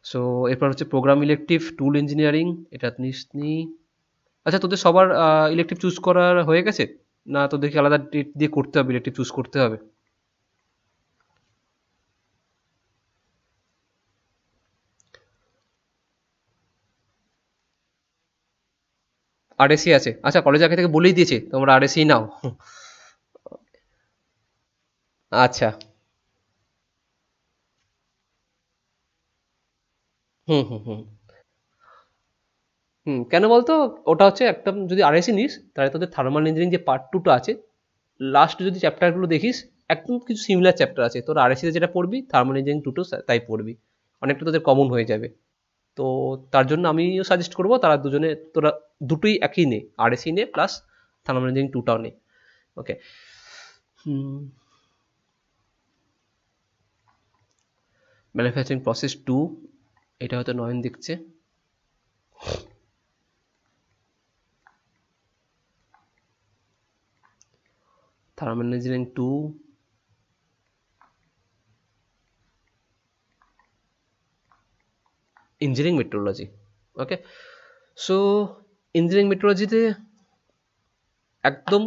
So এরপর হচ্ছে programme elective, টুল engineering, এটা নিস নি। আচ্ছা, তোদের সবার ইলেকটিভ চুজ করার হয়ে গেছে, না তোদেরকে আলাদা ডেট দিয়ে করতে হবে, ইলেকটিভ চুজ করতে হবে? আরএসসি আছে, আচ্ছা, কলেজ আগে থেকে বলেই দিয়েছে তোমরা আরএসসি নাও। আচ্ছা। হুম হুম হুম হুম, কেন বলতো? ওটা হচ্ছে একটা, যদি আরএসসি নিস তাহলে তোদের থার্মাল ইঞ্জিনিয়ারিং যে পার্ট টুটা আছে, লাস্ট যদি চ্যাপ্টারগুলো দেখিস, একদম কিছু সিমিলার চ্যাপ্টার আছে, তোরা আরএসসিতে যেটা পড়বি থার্মাল ইঞ্জিনিয়ারিং টুটো তাই পড়বি, অনেকটা তোদের কমন হয়ে যাবে। তো তার জন্য আমিও সাজেস্ট করবো তারা দুজনে, তোরা দুটোই একই নে, আরএসসি নে প্লাস থার্মাল ইঞ্জিনিয়ারিং টুটাও নে। ওকে। ম্যানুফ্যাকচারিং প্রসেস টু, এটা হয়তো নয়ন দেখছে। Thermal engineering two, engineering metrology. Okay. So engineering মেট্রোলজিতে একদম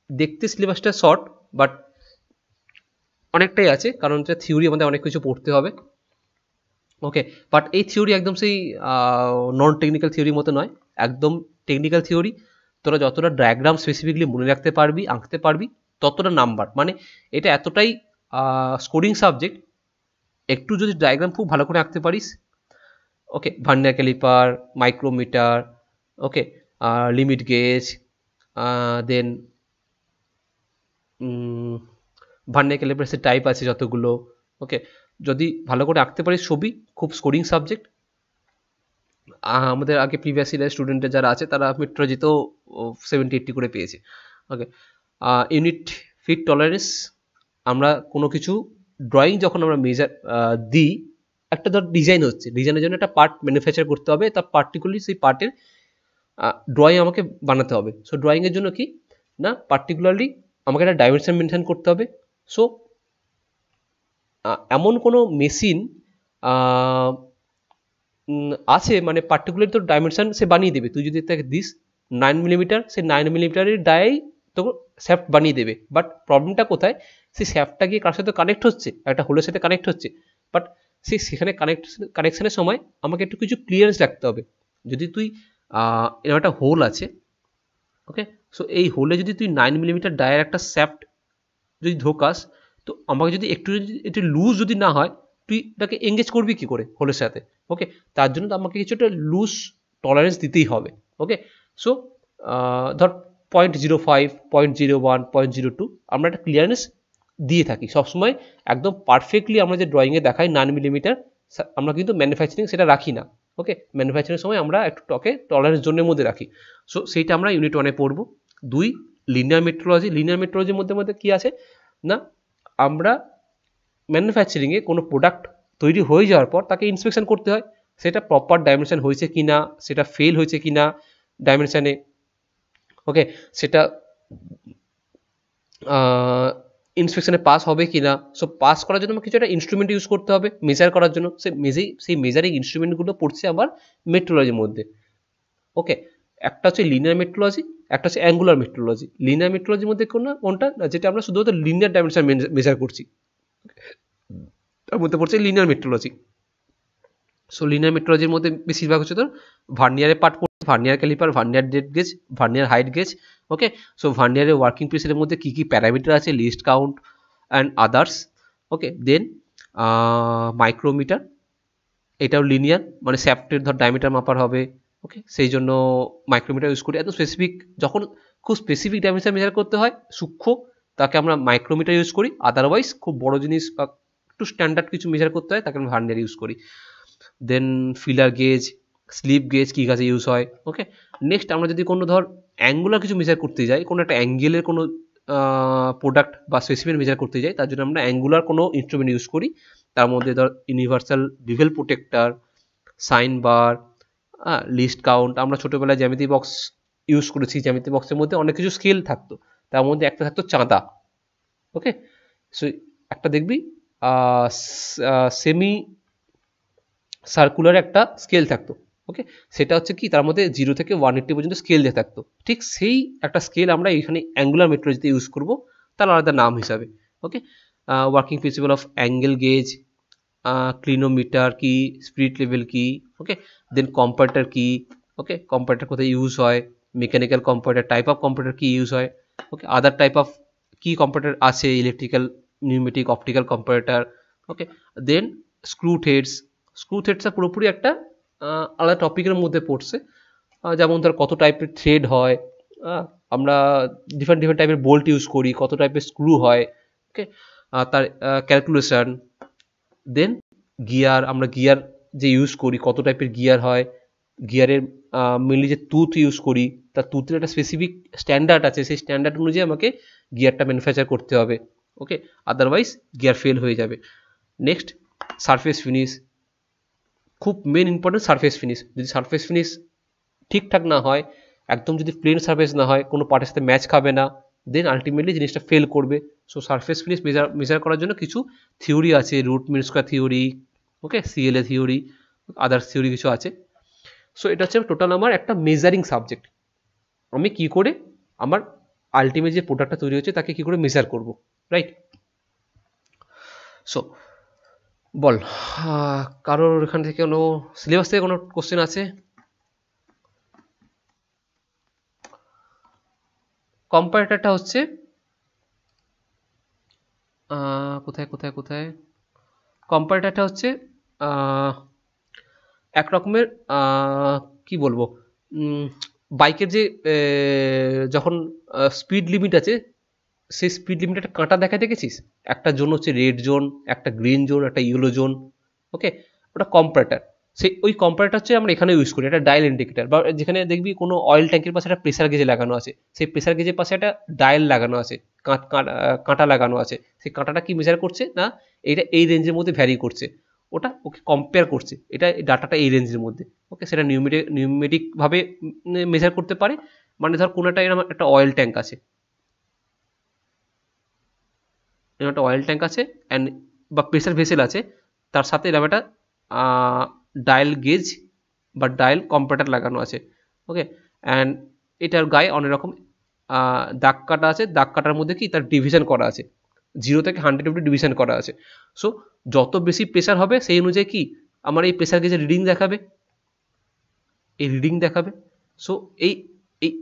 দেখতে সিলেবাসটা শর্ট, বাট অনেকটাই আছে, কারণ এটা থিওরি আমাদের অনেক কিছু পড়তে হবে। ওকে। বাট এই থিওরি একদম সেই নন টেকনিক্যাল থিওরির মতো নয়, একদম টেকনিক্যাল থিওরি। তোরা যতটা ডায়াগ্রাম স্পেসিফিকলি মনে রাখতে পারবি, আঁকতে পারবি, ততটা নাম্বার, মানে এটা এতটাই স্কোরিং সাবজেক্ট। একটু যদি ডায়াগ্রাম খুব ভালো করে আঁকতে পারিস, ওকে, ভার্নিয়ার ক্যালিপার, মাইক্রোমিটার, ওকে, লিমিট গেজ, দেন ভার্নিয়ার ক্যালিপারের টাইপ আছে যতগুলো, ওকে, যদি ভালো করে আঁকতে পারিস ছবি, খুব স্কোরিং সাবজেক্ট। আমাদের আগে প্রিভিয়াস ইয়ারের স্টুডেন্টের যারা আছে তারা মেট্রোলজিতেও 70-80 করে পেয়েছে। ওকে। ইউনিট ফিট টলারেন্স, আমরা কোনো কিছু ড্রয়িং যখন আমরা মেজার দিই, একটা ধর ডিজাইন হচ্ছে, ডিজাইনের জন্য একটা পার্ট ম্যানুফ্যাকচার করতে হবে, তার পার্টিকুলারলি সেই পার্টের ড্রয়িং আমাকে বানাতে হবে। সো ড্রয়িংয়ের জন্য কি না, পার্টিকুলারলি আমাকে একটা ডাইমেনশন মেনশন করতে হবে। সো এমন কোনো মেশিন আছে, মানে পার্টিকুলার তোর ডাইমেনশন সে বানিয়ে দেবে, তুই যদি তাকে দিস 9 মিলিমিটার, সে 9 মিলিমিটারের ডায়াই তো শ্যাফট বানিয়ে দেবে। বাট প্রবলেমটা কোথায়, সেই শ্যাফটটা গিয়ে কার সাথে কানেক্ট হচ্ছে, একটা হোলের সাথে কানেক্ট হচ্ছে, বাট সেখানে কানেকশনের সময় আমাকে একটু কিছু ক্লিয়ারেন্স রাখতে হবে। যদি তুই এরকম একটা হোল আছে, ওকে, সো এই হোলে যদি তুই 9 মিলিমিটার ডায়ের একটা শ্যাফট যদি ঢোকাস, তো আমাকে যদি একটু একটু লুজ যদি না হয়, তুই এটাকে এঙ্গেজ করবি কি করে হোলের সাথে? ওকে। তার জন্য তো আমাকে কিছুটা লুজ টলারেন্স দিতেই হবে। ওকে। সো ধর 0.05, 0.01, 0.02 আমরা একটা ক্লিয়ারেন্স দিয়ে থাকি সবসময়। একদম পারফেক্টলি আমরা যে ড্রয়িংয়ে দেখাই 9 মিলিমিটার, আমরা কিন্তু ম্যানুফ্যাকচারিং সেটা রাখি না। ওকে। ম্যানুফ্যাকচারিং সময় আমরা একটু টলারেন্স জোনের মধ্যে রাখি। সো সেইটা আমরা ইউনিট ওয়ানে পড়বো। দুই, লিনিয়ার মেট্রোলজি। লিনিয়ার মেট্রোলজির মধ্যে মধ্যে কি আছে না, আমরা ম্যানুফ্যাকচারিংয়ে কোনো প্রোডাক্ট তৈরি হয়ে যাওয়ার পর তাকে ইন্সপেকশন করতে হয়, সেটা প্রপার ডাইমেনশন হয়েছে কি না, সেটা ফেল হয়েছে কি না ডাইমেনশানে, ওকে, সেটা ইন্সপেকশনে পাস হবে কি না। সো পাস করার জন্য কিছু একটা ইনস্ট্রুমেন্ট ইউজ করতে হবে মেজার করার জন্য, সেই মেজারিং ইনস্ট্রুমেন্টগুলো পড়ছে আবার মেট্রোলজির মধ্যে। ওকে। একটা হচ্ছে লিনিয়ার মেট্রোলজি, একটা হচ্ছে অ্যাঙ্গুলার মেট্রোলজি। লিনিয়ার মেট্রোলজির মধ্যে কোনটা না, যেটা আমরা শুধুমাত্র লিনিয়ার ডাইমেনশন মেজার করছি, তার মধ্যে পড়ছে লিনিয়ার মেট্রোলজি। সো লিনিয়ার মেট্রোলজির মধ্যে বেশিরভাগ হচ্ছে তোর ভার্নিয়ারের পার্ট পড়ছে, vernier caliper, vernier depth gauge, vernier height gauge. Okay. So ভার্নিয়ারের ওয়ার্কিং প্রেসের মধ্যে কী কী প্যারামিটার আছে, least count and others. Okay. Then micrometer, এটাও লিনিয়ার, মানে শ্যাফটের ধর ডায়ামিটার মাপার হবে। ওকে। সেই জন্য মাইক্রোমিটার ইউজ করি। এত স্পেসিফিক, যখন খুব স্পেসিফিক ডাইমেনশন মেজার করতে হয় সূক্ষ্ম, তাকে আমরা মাইক্রোমিটার ইউজ করি। আদারওয়াইজ খুব বড় জিনিস বা একটু স্ট্যান্ডার্ড কিছু মেজার করতে হয়, তাকে আমরা ভার্নিয়ার ইউজ করি। দেন ফিলার গেজ, স্লিপ গেজ কী কাজে ইউজ হয়। ওকে। নেক্সট আমরা যদি কোনো ধর অ্যাঙ্গুলার কিছু মেজার করতে যাই, কোনো একটা অ্যাঙ্গেলের কোনো প্রোডাক্ট বা স্পেসিমেন মেজার করতে যাই, তার জন্য আমরা অ্যাঙ্গুলার কোনো ইনস্ট্রুমেন্ট ইউজ করি। তার মধ্যে ধর ইউনিভার্সাল বিভেল প্রোটেক্টার, সাইন বার, লিস্ট কাউন্ট। আমরা ছোটোবেলায় জ্যামিতি বক্স ইউজ করেছি, জ্যামিতি বক্সের মধ্যে অনেক কিছু স্কেল থাকতো, তার মধ্যে একটা থাকতো চাঁদা। ওকে। সো একটা দেখবি সেমি সার্কুলার একটা স্কেল থাকতো। ওকে, সেটা হচ্ছে কি তার মধ্যে 0 থেকে 180 পর্যন্ত স্কেল দেওয়া থাকতো। ঠিক সেই একটা স্কেল আমরা এখানে অ্যাঙ্গুলার মেট্রোলজিতে ইউজ করব তার আলাদা নাম হিসাবে। Okay, working principle of angle gauge, clinometer কি, স্পিরিট লেভেল কি, ওকে, দেন কম্পারেটর কি, ওকে, কম্পারেটর কোথায় ইউজ হয়, mechanical comparator, type of comparator কি ইউজ হয়, ওকে, আদার টাইপ অফ কি কম্পারেটর আছে, electrical, pneumatic, optical comparator, okay, then screw threads. Screw থ্রেডসটা পুরোপুরি একটা আলাদা টপিকের মধ্যে পড়ছে। যেমন ধর কত টাইপের থ্রেড হয়, আমরা ডিফারেন্ট ডিফারেন্ট টাইপের বোল্ট ইউজ করি, কত টাইপের স্ক্রু হয়, ওকে, তার ক্যালকুলেশন। দেন গিয়ার, আমরা গিয়ার যে ইউজ করি কত টাইপের গিয়ার হয়, গিয়ারের মেনলি যে টুথ ইউজ করি তার টুথের একটা স্পেসিফিক স্ট্যান্ডার্ড আছে, সেই স্ট্যান্ডার্ড অনুযায়ী আমাকে গিয়ারটা ম্যানুফ্যাকচার করতে হবে। ওকে, আদারওয়াইজ গিয়ার ফেল হয়ে যাবে। নেক্সট সারফেস ফিনিশ, খুব মেন ইম্পর্টেন্ট সারফেস ফিনিশ। যদি সারফেস ফিনিশ ঠিকঠাক না হয়, একদম যদি প্লেন সারফেস না হয়, কোনো পার্টের সাথে ম্যাচ খাবে না, দেন আলটিমেটলি জিনিসটা ফেল করবে। সো সারফেস ফিনিশ মেজার করার জন্য কিছু থিওরি আছে, রুট মিন স্কোয়ার থিওরি, ওকে, সিএলএ থিওরি, আদার্স থিওরি কিছু আছে। সো এটা হচ্ছে টোটাল আমার একটা মেজারিং সাবজেক্ট। আমি কি করে আমার আলটিমেট যে প্রোডাক্টটা তৈরি হচ্ছে তাকে কি করে মেজার করব, রাইট? সো বল, কারোর এখান থেকে কোনো সিলেবাস থেকে কোনো কোশ্চেন আছে? কম্পারেটরটা হচ্ছে কোথায় কোথায় কোথায় কম্পারেটরটা হচ্ছে এক রকমের কি বলবো, বাইকের যে যখন স্পিড লিমিট আছে সেই স্পিড লিমিট একটা কাঁটা দেখা দেখেছিস, একটা জোন হচ্ছে রেড জোন, একটা গ্রিন জোন, একটা ইয়েলো জোন, ওকে, ওটা কম্পারেটর। সেই ওই কম্পারেটর হচ্ছে আমরা এখানে ইউজ করি, একটা ডায়াল ইন্ডিকেটার, বা যেখানে দেখবি কোনো অয়েল ট্যাঙ্কের পাশে একটা প্রেসার গেজ লাগানো আছে, সেই প্রেসার গেজের পাশে একটা ডায়াল লাগানো আছে, কাঁটা লাগানো আছে, সেই কাঁটাটা কি মেজার করছে না এইটা এই রেঞ্জের মধ্যে ভ্যারি করছে, ওটা ওকে কম্পেয়ার করছে, এটা ডাটাটা এই রেঞ্জের মধ্যে, ওকে, সেটা নিউমেটিকভাবে মেজার করতে পারে। মানে ধর কোনো একটা অয়েল ট্যাঙ্ক আছে, একটা অয়েল ট্যাঙ্ক আছে অ্যান্ড বা প্রেসার ভেসেল আছে, তার সাথে এরকম একটা ডায়াল গেজ বা ডায়াল কম্পারেটর লাগানো আছে, ওকে, অ্যান্ড এটার গায়ে অনেক রকম দাগ কাটা আছে, দাগ কাটার মধ্যে কি তার ডিভিশন করা আছে, 0 থেকে 100 অব্দি ডিভিশন করা আছে। সো যত বেশি প্রেসার হবে সেই অনুযায়ী কি আমার এই প্রেসার গেজের রিডিং দেখাবে, এই রিডিং দেখাবে। সো এই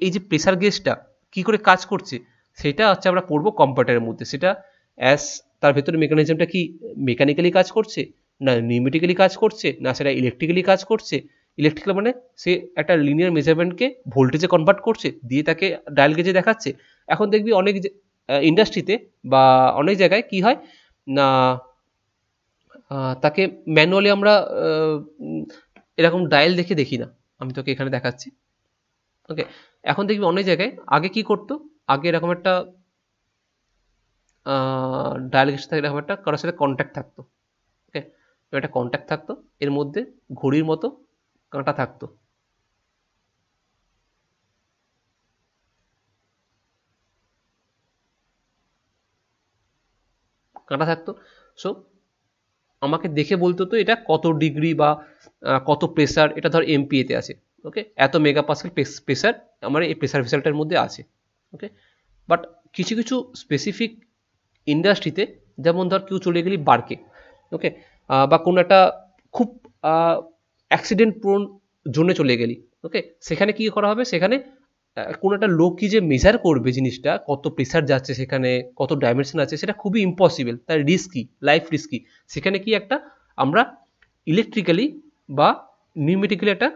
এই যে প্রেসার গেজটা কি করে কাজ করছে সেটা হচ্ছে আমরা পড়বো কম্পারেটরের মধ্যে। সেটা অ্যাজ তার ভেতরে মেকানিজমটা কি মেকানিক্যালি কাজ করছে, না নিউমেটিক্যালি কাজ করছে, না সেটা ইলেকট্রিক্যালি কাজ করছে। ইলেকট্রিক্যাল মানে সে একটা লিনিয়ার মেজারমেন্টকে ভোল্টেজে কনভার্ট করছে, দিয়ে তাকে ডায়াল গেজে দেখাচ্ছে। এখন দেখবি অনেক ইন্ডাস্ট্রিতে বা অনেক জায়গায় কি হয় না, তাকে ম্যানুয়ালি আমরা এরকম ডায়াল দেখি না, আমি তোকে এখানে দেখাচ্ছি, ওকে। এখন দেখবি অনেক জায়গায় আগে কি করতো, আগে এরকম একটা ডায়াল গেজ থাকে, এরকম একটা কারোর সাথে কন্ট্যাক্ট থাকতো, ওকে, একটা কন্ট্যাক্ট থাকতো, এর মধ্যে ঘড়ির মতো কাঁটা থাকতো, কাঁটা থাকতো। সো আমাকে দেখে বলতো তো এটা কত ডিগ্রি বা কত প্রেসার, এটা ধর এমপিএতে আছে, ওকে, এত মেগাপাস্কেল প্রেসার আমার এই প্রেসার ভেসেলটার মধ্যে আছে, ওকে। বাট কিছু কিছু স্পেসিফিক ইন্ডাস্ট্রিতে, যেমন ধর কেউ চলে গেলি বার্কে, ওকে, বা কোনো একটা খুব অ্যাক্সিডেন্ট প্রোন জোনে চলে গেলি, ওকে, সেখানে কি করা হবে, সেখানে কোনো একটা লোক কি যে মেজার করবে জিনিসটা কত প্রেসার যাচ্ছে সেখানে, কত ডাইমেনশন আছে, সেটা খুবই ইম্পসিবল, তার রিস্কি, লাইফ রিস্কি। সেখানে কি একটা আমরা ইলেকট্রিক্যালি বা নিউমেটিক্যালি একটা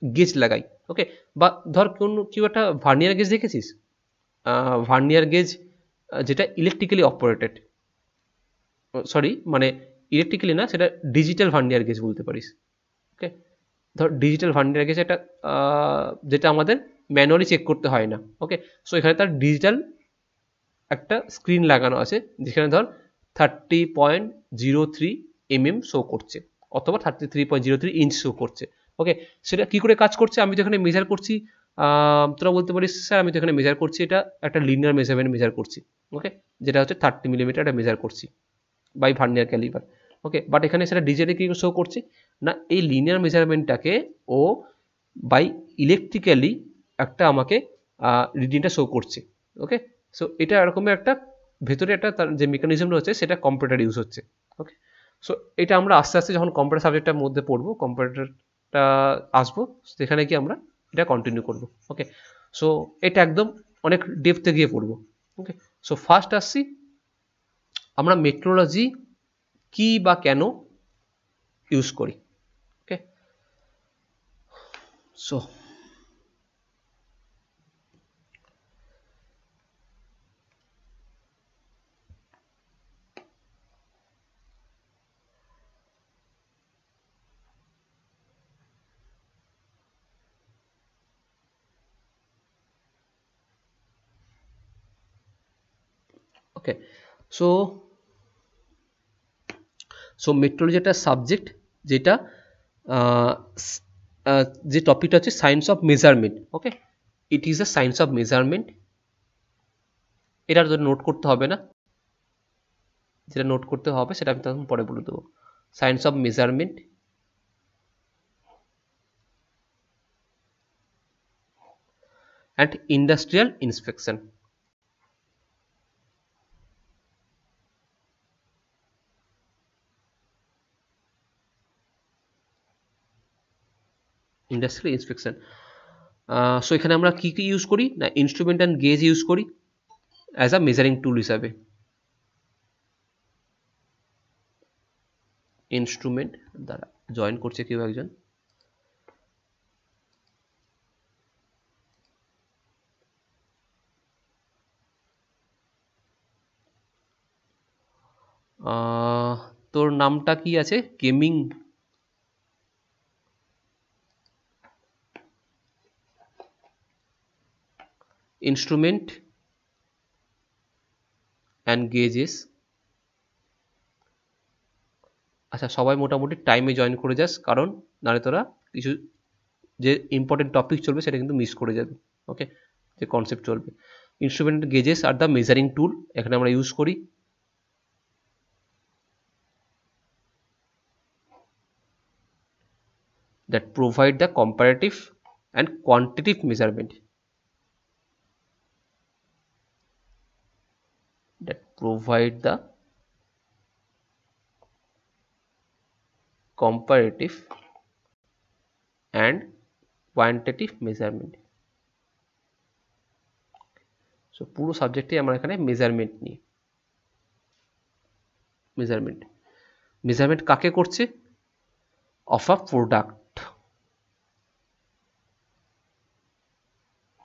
গেজ লাগাই, ওকে। বা ধর কেউ একটা ভার্নিয়ার গেজ দেখেছিস, ভার্নিয়ার গেজ যেটা ইলেকট্রিক্যালি অপারেটেড, সরি মানে ইলেকট্রিক্যালি না, সেটা ডিজিটাল ভার্নিয়ার গেজ বলতে পারিস, ওকে। ধর ডিজিটাল ভার্নিয়ার গেজ একটা যেটা আমাদের ম্যানুয়ালি চেক করতে হয় না, ওকে। সো এখানে তার ডিজিটাল একটা স্ক্রিন লাগানো আছে, যেখানে ধর 30.03 mm শো করছে, অথবা 33.03 ইঞ্চ শো করছে, ওকে। সেটা কি করে কাজ করছে, আমি তো এখানে মেজার করছি, তোরা বলতে পারিস স্যার আমি তো এখানে মেজার করছি, এটা একটা লিনিয়ার মেজারমেন্ট মেজার করছি, ওকে, যেটা হচ্ছে 30 মিলিমিটার এটা মেজার করছি by vernier calliper, okay, but এখানে সেটা ডিজিটালি কি শো করছে না, এই লিনিয়ার মেজারমেন্টটাকে ও বাই ইলেকট্রিক্যালি একটা আমাকে রিডিংটা শো করছে। ওকে, সো এটা এরকমের একটা ভেতরে একটা তার যে মেকানিজম রয়েছে সেটা কম্পিউটার ইউজ হচ্ছে। ওকে, সো এটা আমরা আস্তে আস্তে যখন কম্পিউটার সাবজেক্টটার মধ্যে পড়বো, কম্পিউটারটা আসবো, সেখানে গিয়ে আমরা এটা কন্টিনিউ করবো। ওকে, সো এটা একদম অনেক ডেপথে গিয়ে পড়বো। ওকে, সো ফার্স্ট আসছি আমরা মেট্রোলজি কি বা কেন ইউজ করি। Okay, so okay, so so metrology একটা সাবজেক্ট যেটা যে টপিকটা হচ্ছে science of measurement. Okay, it is a science of measurement. এটা তো নোট করতে হবে না, যেটা নোট করতে হবে সেটা আমি তখন পরে বলে দেবো। Science of measurement and industrial inspection. Industrial inspection, so এখানে আমরা কি কি ইউজ করি না, ইনস্ট্রুমেন্ট অ্যান্ড গেজ ইউজ করি অ্যাজ আ মেজারিং টুল হিসাবে। ইনস্ট্রুমেন্ট দ্বারা জয়েন করছে কেউ একজন, তোর নামটা কি আছে, গেমিং? Instrument and guesses. আচ্ছা, সবাই মোটামুটি টাইমে জয়েন করে যাস, কারণ নাহলে তোরা কিছু যে ইম্পর্টেন্ট টপিক চলবে সেটা কিন্তু মিস করে যাবে। ওকে, যে কনসেপ্ট চলবে। Instrument gauges are the measuring tool এখানে আমরা ইউজ করি। that provide the comparative and quantitative measurement, that provide the comparative and quantitative measurement. So পুরো সাবজেক্টে আমরা এখানে মেজারমেন্ট নিই। মেজারমেন্ট, মেজারমেন্ট কাকে করছে? Of a product,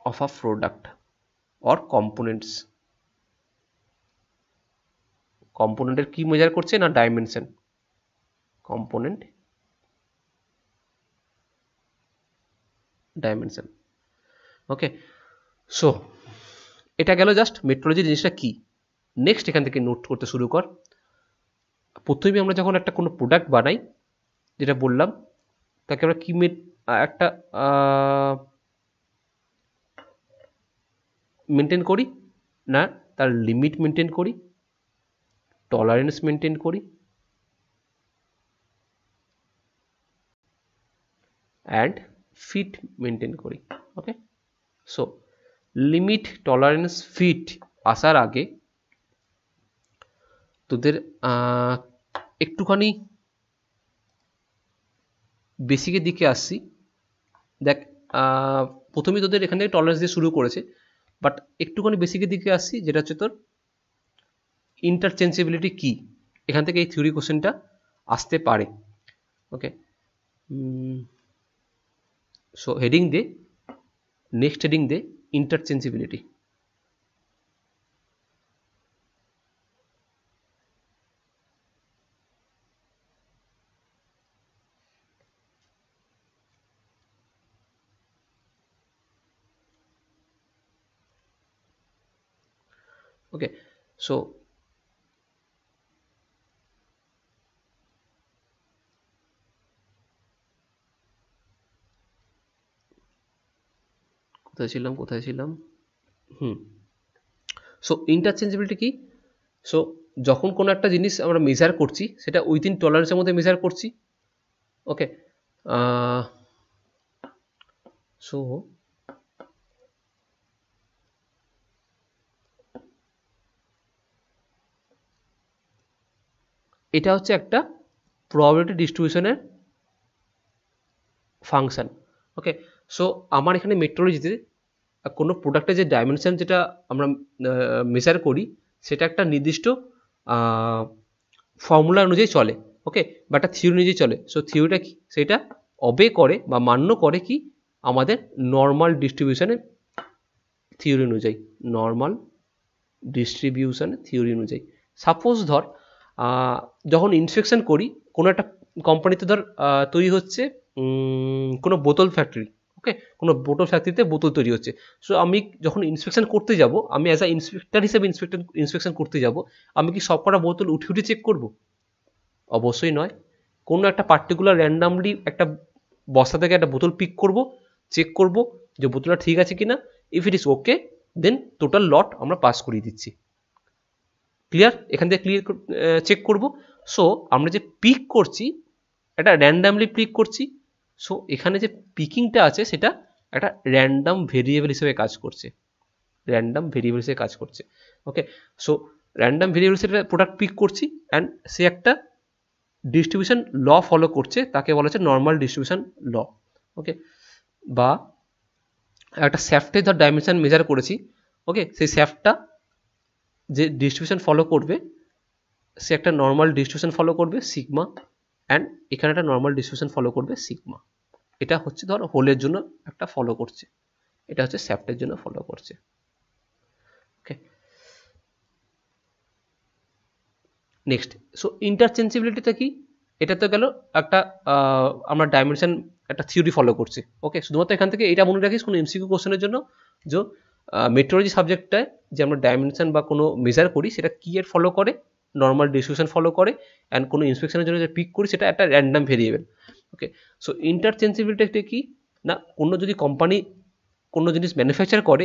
of a product or components. কম্পোনেন্টের কি মেজার করছে না, dimension. Component dimension. Okay, so এটা গেল জাস্ট মেট্রোলজি জিনিসটা কি। নেক্সট এখান থেকে নোট করতে শুরু কর। প্রথমে আমরা যখন একটা কোনো প্রোডাক্ট বানাই, যেটা বললাম, তাকে আমরা কি একটা মেনটেন করি না, তার লিমিট মেনটেন করি, টলারেন্স মেনটেন করি, অ্যান্ড ফিট মেনটেন করি। Okay, so limit, tolerance, fit আসার আগে তোদের একটুখানি বেসিকের দিকে আসছি। দেখ, প্রথমেই তোদের এখান থেকে টলারেন্স দিয়ে শুরু করেছে, বাট একটুখানি বেসিকের দিকে আসছি, যেটা হচ্ছে তোর ইন্টারচেঞ্জেবিলিটি কি। এখান থেকে এই থিওরি কোশ্চেনটা আসতে পারে। ওকে, সো হেডিং দে, নেক্সট হেডিং দে ইন্টারচেঞ্জেবিলিটি। ওকে, সো কোথায় ছিলাম? সো ইন্টারচেঞ্জেবিলিটি কি? সো যখন কোনো একটা জিনিস আমরা মেজার করছি সেটা উইথিন টলারেন্সের মধ্যে মেজার করছি। ওকে, সো এটা হচ্ছে একটা প্রবাবিলিটি ডিস্ট্রিবিউশনের ফাংশন। ওকে, সো আমার এখানে মেট্রোলজিতে কোনো প্রোডাক্টের যে ডাইমেনশন যেটা আমরা মেজার করি সেটা একটা নির্দিষ্ট ফর্মুলা অনুযায়ী চলে। ওকে, বা একটা থিওরি অনুযায়ী চলে। সো থিওরিটা কি, সেটা অবে করে বা মান্য করে কি আমাদের নর্মাল ডিস্ট্রিবিউশনের থিওরি অনুযায়ী, নর্মাল ডিস্ট্রিবিউশনের থিওরি অনুযায়ী। সাপোজ ধর যখন ইন্সপেকশন করি কোনো একটা কোম্পানিতে, ধর তৈরি হচ্ছে কোনো বোতল ফ্যাক্টরি। ওকে, কোনো বোতল ফ্যাক্টরিতে বোতল তৈরি হচ্ছে। সো আমি যখন ইন্সপেকশন করতে যাব, আমি অ্যাজ আ ইন্সপেক্টর হিসেবে ইন্সপেকশন করতে যাব, আমি কি সব কটা বোতল উঠে উঠে চেক করব? অবশ্যই নয়। কোনো একটা পার্টিকুলার র্যান্ডামলি একটা বস্তা থেকে একটা বোতল পিক করব, চেক করব যে বোতলটা ঠিক আছে কিনা। If it is okay, then total lot আমরা পাস করিয়ে দিচ্ছি। ক্লিয়ার? এখান থেকে ক্লিয়ার চেক করব। সো আমরা যে পিক করছি এটা র্যান্ডামলি পিক করছি। সো এখানে যে পিকিংটা আছে সেটা একটা র্যান্ডাম ভেরিয়েবল হিসেবে কাজ করছে, র্যান্ডাম ভেরিয়েবল হিসেবে কাজ করছে। ওকে, সো র্যান্ডাম ভেরিয়েবল হিসেবে প্রোডাক্ট পিক করছি অ্যান্ড সে একটা ডিস্ট্রিবিউশন ল ফলো করছে, তাকে বলা হচ্ছে নর্মাল ডিস্ট্রিবিউশন ল। ওকে, বা একটা শ্যাফটে ধর ডাইমেনশন মেজার করেছি। ওকে, সেই শ্যাফটটা যে ডিস্ট্রিবিউশন ফলো করবে সে একটা নর্মাল ডিস্ট্রিবিউশন ফলো করবে সিগমা, অ্যান্ড এখানে একটা নর্মাল ডিস্ট্রিবিউশন ফলো করবে সিগমা। এটা হচ্ছে ধর হোলের জন্য একটা ফলো করছে, এটা হচ্ছে শ্যাফটের জন্য ফলো করছে। ওকে, নেক্সট, সো ইন্টারচেঞ্জেবিলিটিটা কি? এটা তো গেল একটা আমরা ডাইমেনশন একটা থিওরি ফলো করছি। ওকে, শুধুমাত্র এখান থেকে এটা মনে রাখিস কোনো এমসিকিউ কোশ্চেনের জন্য, যে মেট্রোলজি সাবজেক্টটায় যে আমরা ডাইমেনশন বা কোনো মেজার করি সেটা কি এর ফলো করে, নর্মাল ডিস্ট্রিবিউশন ফলো করে, অ্যান্ড কোনো ইন্সপেকশনের জন্য যে পিক করি সেটা একটা র্যান্ডাম ভেরিয়েবল। ওকে, সো ইন্টারচেঞ্জেবিলিটি কি না, কোনো যদি কোম্পানি কোনো জিনিস ম্যানুফ্যাকচার করে,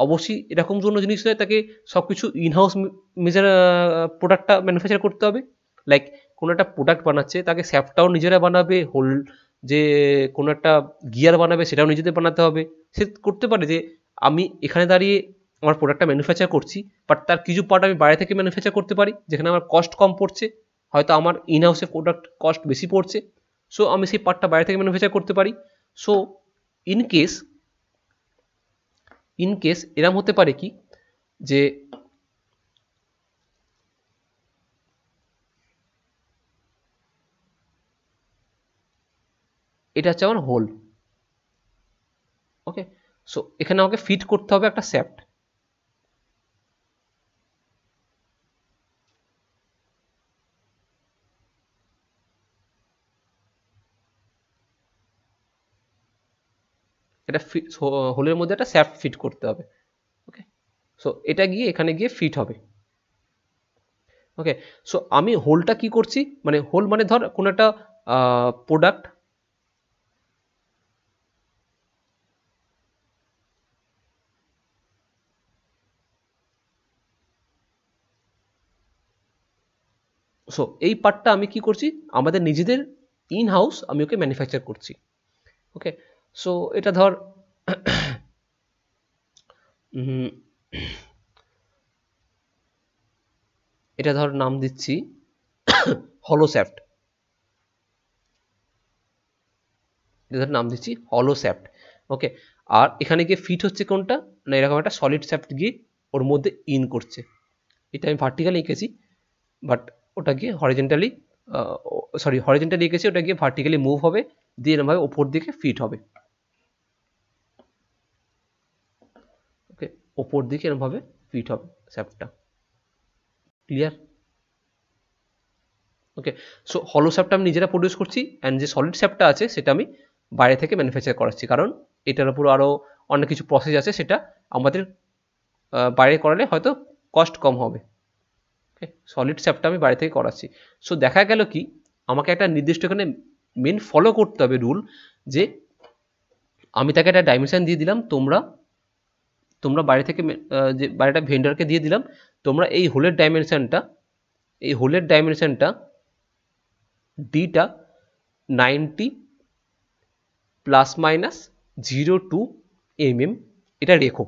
অবশ্যই এরকম কোনো জিনিস নয় তাকে সব কিছু ইনহাউস মেজার প্রোডাক্টটা ম্যানুফ্যাকচার করতে হবে। লাইক কোনো একটা প্রোডাক্ট বানাচ্ছে, তাকে স্যাপটাও নিজেরা বানাবে, হোল যে কোনো একটা গিয়ার বানাবে সেটাও নিজেদের বানাতে হবে। সে করতে পারে যে আমি এখানে দাঁড়িয়ে আমার প্রোডাক্টটা ম্যানুফ্যাকচার করছি, বাট তার কিছু পার্ট আমি বাইরে থেকে ম্যানুফ্যাকচার করতে পারি যেখানে আমার কস্ট কম পড়ছে, হয়তো আমার ইনহাউসে প্রোডাক্ট কস্ট বেশি পড়ছে। সো আমি সেই পার্টটা বাইরে থেকে ম্যানুফ্যাকচার করতে পারি। সো ইন কেস এরম হতে পারে কি, যে এটা হচ্ছে আমার হোল। ওকে, সো এখানে আমাকে ফিট করতে হবে একটা শ্যাফট। এটা হোলের মধ্যে একটা শ্যাফট ফিট করতে হবে। ওকে, সো এটা গিয়ে এখানে গিয়ে ফিট হবে। ওকে, সো আমি হোলটা কি করছি, মানে হোল মানে ধর কোনো একটা প্রোডাক্ট, সো এই পার্টটা আমি কি করছি, আমাদের নিজেদের ইন হাউস আমি ওকে ম্যানুফ্যাকচার করছি। ওকে, সো এটা ধর এটা ধর নাম দিচ্ছি হলোস্যাফট, এটা ধর নাম দিচ্ছি হলোস্যাফট। ওকে, আর এখানে গিয়ে ফিট হচ্ছে কোনটা না, এরকম একটা সলিড শ্যাফট গিয়ে ওর মধ্যে ইন করছে। এটা আমি ভার্টিক্যালি এঁকেছি, বাট ওটা গিয়ে হরিজেন্টালি হরিজেন্টালি এঁকেছি, ওটা গিয়ে ভার্টিক্যালি মুভ হবে, দিয়ে এরকমভাবে ওপর দিকে ফিট হবে। ওকে, ওপর দিকে এরকমভাবে ফিট হবে শ্যাফটটা। ক্লিয়ার? ওকে, সো হলো শ্যাফটটা আমি নিজেরা প্রডিউস করছি, অ্যান্ড যে সলিড শ্যাফটটা আছে সেটা আমি বাইরে থেকে ম্যানুফ্যাকচার করাচ্ছি, কারণ এটার উপর আরও অনেক কিছু প্রসেস আছে, সেটা আমাদের বাইরে করালে হয়তো কস্ট কম হবে। ওকে, সলিড শ্যাফটটা আমি বাইরে থেকে করাচ্ছি। সো দেখা গেল কি, আমাকে একটা নির্দিষ্ট এখানে মেন ফলো করতে হবে রুল, যে আমি তাকে একটা ডাইমেনশন দিয়ে দিলাম, তোমরা বাইরে থেকে যে বাইরেটা ভেন্ডারকে দিয়ে দিলাম, তোমরা এই হোলের ডাইমেনশনটা এই হোলের ডাইমেনশনটা ডিটা 90 প্লাস মাইনাস 0 টু mm এটা রেখো।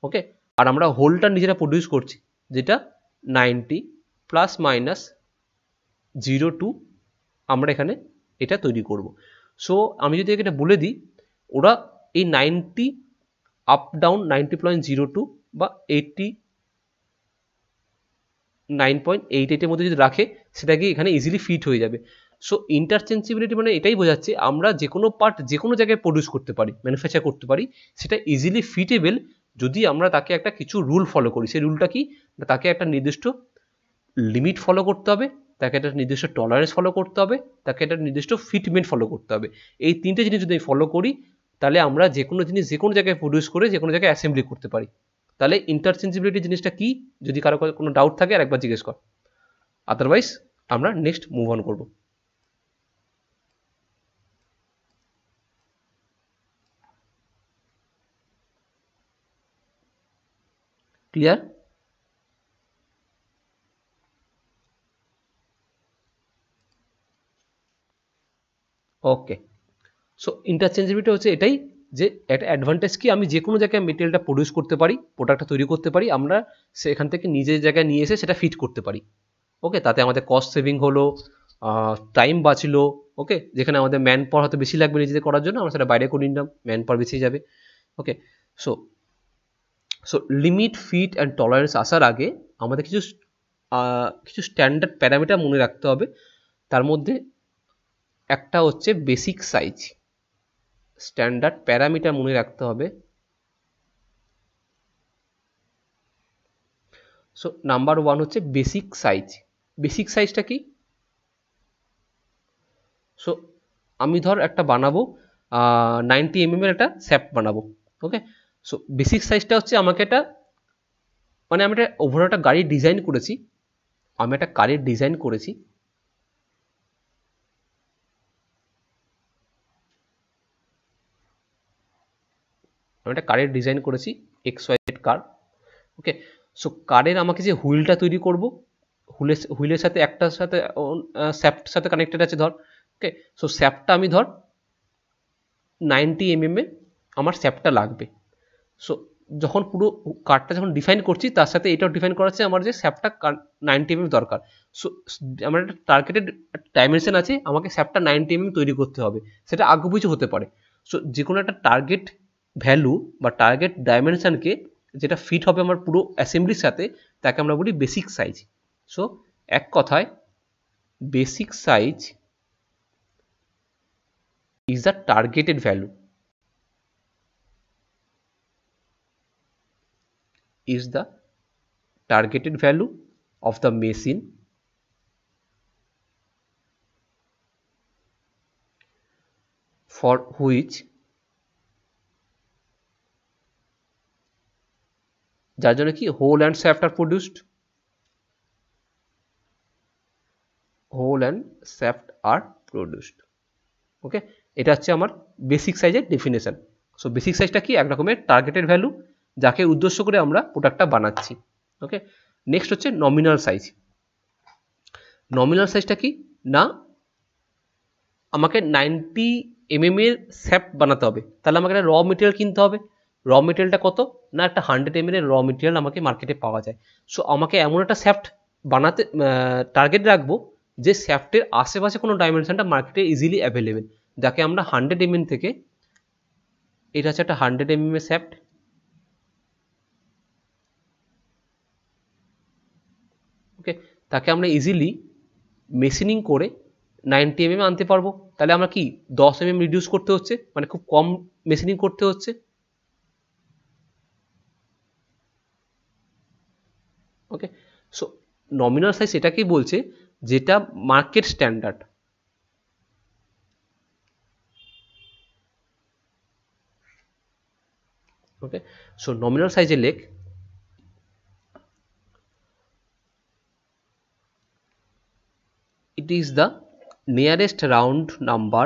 ওকে, আর আমরা হোলটা নিজেরা প্রডিউস করছি যেটা 90 প্লাস মাইনাস 0 টু আমরা এখানে এটা তৈরি করব। সো আমি যদি এটা বলে দিই, ওরা এই 90 আপ ডাউন 90.02 বা 89.88 এর মধ্যে যদি রাখে, সেটাকে এখানে ইজিলি ফিট হয়ে যাবে। সো ইন্টারচেঞ্জেবিলিটি মানে এটাই বোঝাচ্ছে আমরা যে কোনো পার্ট যে কোনো জায়গায় প্রডিউস করতে পারি, ম্যানুফ্যাকচার করতে পারি, সেটা ইজিলি ফিটেবল যদি আমরা তাকে একটা কিছু রুল ফলো করি। সেই রুলটা কি, তাকে একটা নির্দিষ্ট লিমিট ফলো করতে হবে, তাকে একটা নির্দিষ্ট টলারেন্স ফলো করতে হবে, তাকে একটা নির্দিষ্ট ফিটমেন্ট ফলো করতে হবে। এই তিনটে জিনিস যদি ফলো করি, তাহলে আমরা যে কোনো জিনিস যে কোনো জায়গায় প্রডিউস করে যে কোনো জায়গায় অ্যাসেম্বলি করতে পারি। তাহলে ইন্টারচেঞ্জেবিলিটি জিনিসটা কি, যদি কারো কোনো ডাউট থাকে আর একবার জিজ্ঞেস কর, আদারওয়াইজ আমরা নেক্সট মুভ অন করব। ক্লিয়ার? ওকে, সো ইন্টারচেঞ্জেবিলিটি হচ্ছে এটাই যে একটা অ্যাডভান্টেজ কি, আমি যে কোনো জায়গায় মেটেরিয়ালটা প্রডিউস করতে পারি, প্রোডাক্টটা তৈরি করতে পারি, আমরা সেখান থেকে নিজের জায়গায় নিয়ে এসে সেটা ফিট করতে পারি। ওকে, তাতে আমাদের কস্ট সেভিং হলো, টাইম বাঁচলো। ওকে, যেখানে আমাদের ম্যান পাওয়ার হয়তো বেশি লাগবে নিজেদের করার জন্য, আমরা সেটা বাইরে করে নিলাম, ম্যান পাওয়ার বেঁচে যাবে। Okay, so so limit, fit and tolerance আসার আগে আমাদের কিছু স্ট্যান্ডার্ড প্যারামিটার মনে রাখতে হবে। তার মধ্যে একটা হচ্ছে বেসিক সাইজ। স্ট্যান্ডার্ড প্যারামিটার মনে রাখতে হবে। সো নাম্বার 1 হচ্ছে বেসিক সাইজ। বেসিক সাইজটা কি? সো আমি ধর একটা বানাবো 90 mm এর একটা শ্যাফট বানাবো। ওকে, সো বেসিক সাইজটা হচ্ছে আমাকে একটা, মানে আমি একটা ওভারঅল একটা গাড়ি ডিজাইন করেছি, আমি একটা কারের ডিজাইন করেছি, XYZ কার। ওকে, সো কারের আমাকে যে হুইলটা তৈরি করব, হুইলের সাথে একটার সাথে শ্যাফট সাথে কানেক্টেড আছে ধর। ওকে, সো শ্যাফটটা আমি ধর 90 mm এ আমার শ্যাফটটা লাগবে। সো যখন পুরো কারটা যখন ডিফাইন করছি, তার সাথে এটাও ডিফাইন করা আছে আমার যে শ্যাফটটা 90 mm দরকার। সো আমার একটা টার্গেটেড ডাইমেনশন আছে, আমাকে শ্যাফটটা 90 mm তৈরি করতে হবে, সেটা আগুপিছু হতে পারে। সো যে কোনো একটা টার্গেট ভ্যালু বা টার্গেট ডাইমেনশনকে যেটা ফিট হবে আমার পুরো অ্যাসেম্বলির সাথে, তাকে আমরা বলি বেসিক সাইজ। সো এক কথায় basic size is the targeted value, is the targeted value of the machine for which যার জন্য কি hole and shaft are produced, hole and shaft are produced. Okay, এটা হচ্ছে আমার বেসিক সাইজের ডেফিনেশন। সো বেসিক সাইজটা কি, এক রকমের টার্গেটেড ভ্যালু যাকে উদ্দেশ্য করে আমরা প্রোডাক্টটা বানাচ্ছি। ওকে, নেক্সট হচ্ছে নমিনাল সাইজ। নমিনাল সাইজটা কি না, আমাকে 90 mm এর শ্যাফট বানাতে হবে, তাহলে আমাকে একটা র মেটেরিয়াল কিনতে হবে। র মেটেরিয়ালটা কত না, একটা 100 mm এর র মেটেরিয়াল আমাকে মার্কেটে পাওয়া যায়। সো আমাকে এমন একটা শ্যাফট বানাতে টার্গেট রাখবো যে শ্যাফটের আশেপাশে কোনো ডাইমেনশনটা মার্কেটে ইজিলি অ্যাভেলেবেল, যাকে আমরা 100 mm থেকে, এটা হচ্ছে একটা 100 mm এর শ্যাফট। ওকে, তাকে আমরা ইজিলি মেশিনিং করে 90 mm আনতে পারবো। তাহলে আমরা কি 10 mm রিডিউস করতে হচ্ছে, মানে খুব কম মেশিনিং করতে হচ্ছে। ওকে, সো নমিনাল সাইজ এটাকেই বলছে যেটা মার্কেট স্ট্যান্ডার্ড। ওকে, সো নমিনাল সাইজে লেখ it is the nearest round number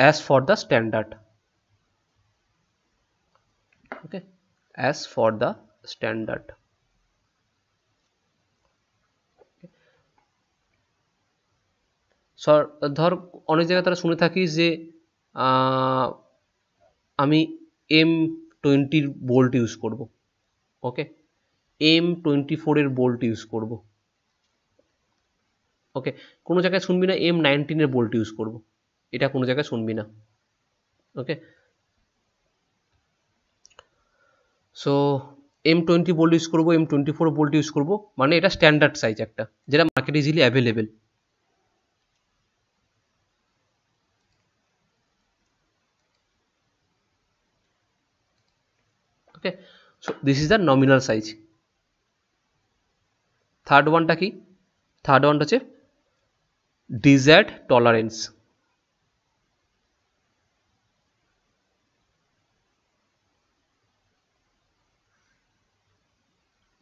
as for the standard. Okay, as for the standard. ধর অনেক জায়গায় তারা শুনে থাকি যে আমি M20 বোল্ট ইউজ করব, ওকে, M24 এর বোল্ট ইউজ করব, ওকে, কোনো জায়গায় শুনবি না M19 এর বোল্ট ইউজ করব, এটা কোনো জায়গায় শুনবি না, ওকে। সো M20 বোল্ট ইউজ করব, M24 বোল্ট ইউজ করব, মানে এটা স্ট্যান্ডার্ড সাইজ একটা, যেটা মার্কেটে easily available. Okay, so this is the nominal size. Third ওয়ানটা কি? থার্ড ওয়ানটা হচ্ছে ডিজায়ার্ড টলারেন্স।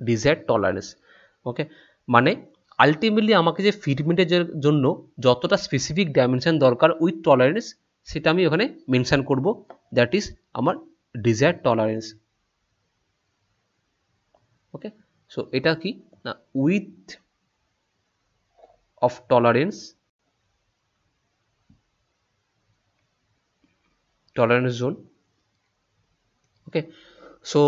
ডিজায়ার্ড টলারেন্স, ওকে, মানে আলটিমেটলি আমাকে যে ফিটমেন্টের জন্য যতটা স্পেসিফিক ডাইমেনশন দরকার উইথ টলারেন্স, সেটা আমি ওখানে মেনশন করব, দ্যাট ইজ আমার ডিজায়ার্ড টলারেন্স। ওকে, সো এটা কি না, with of tolerance, tolerance zone. Okay, so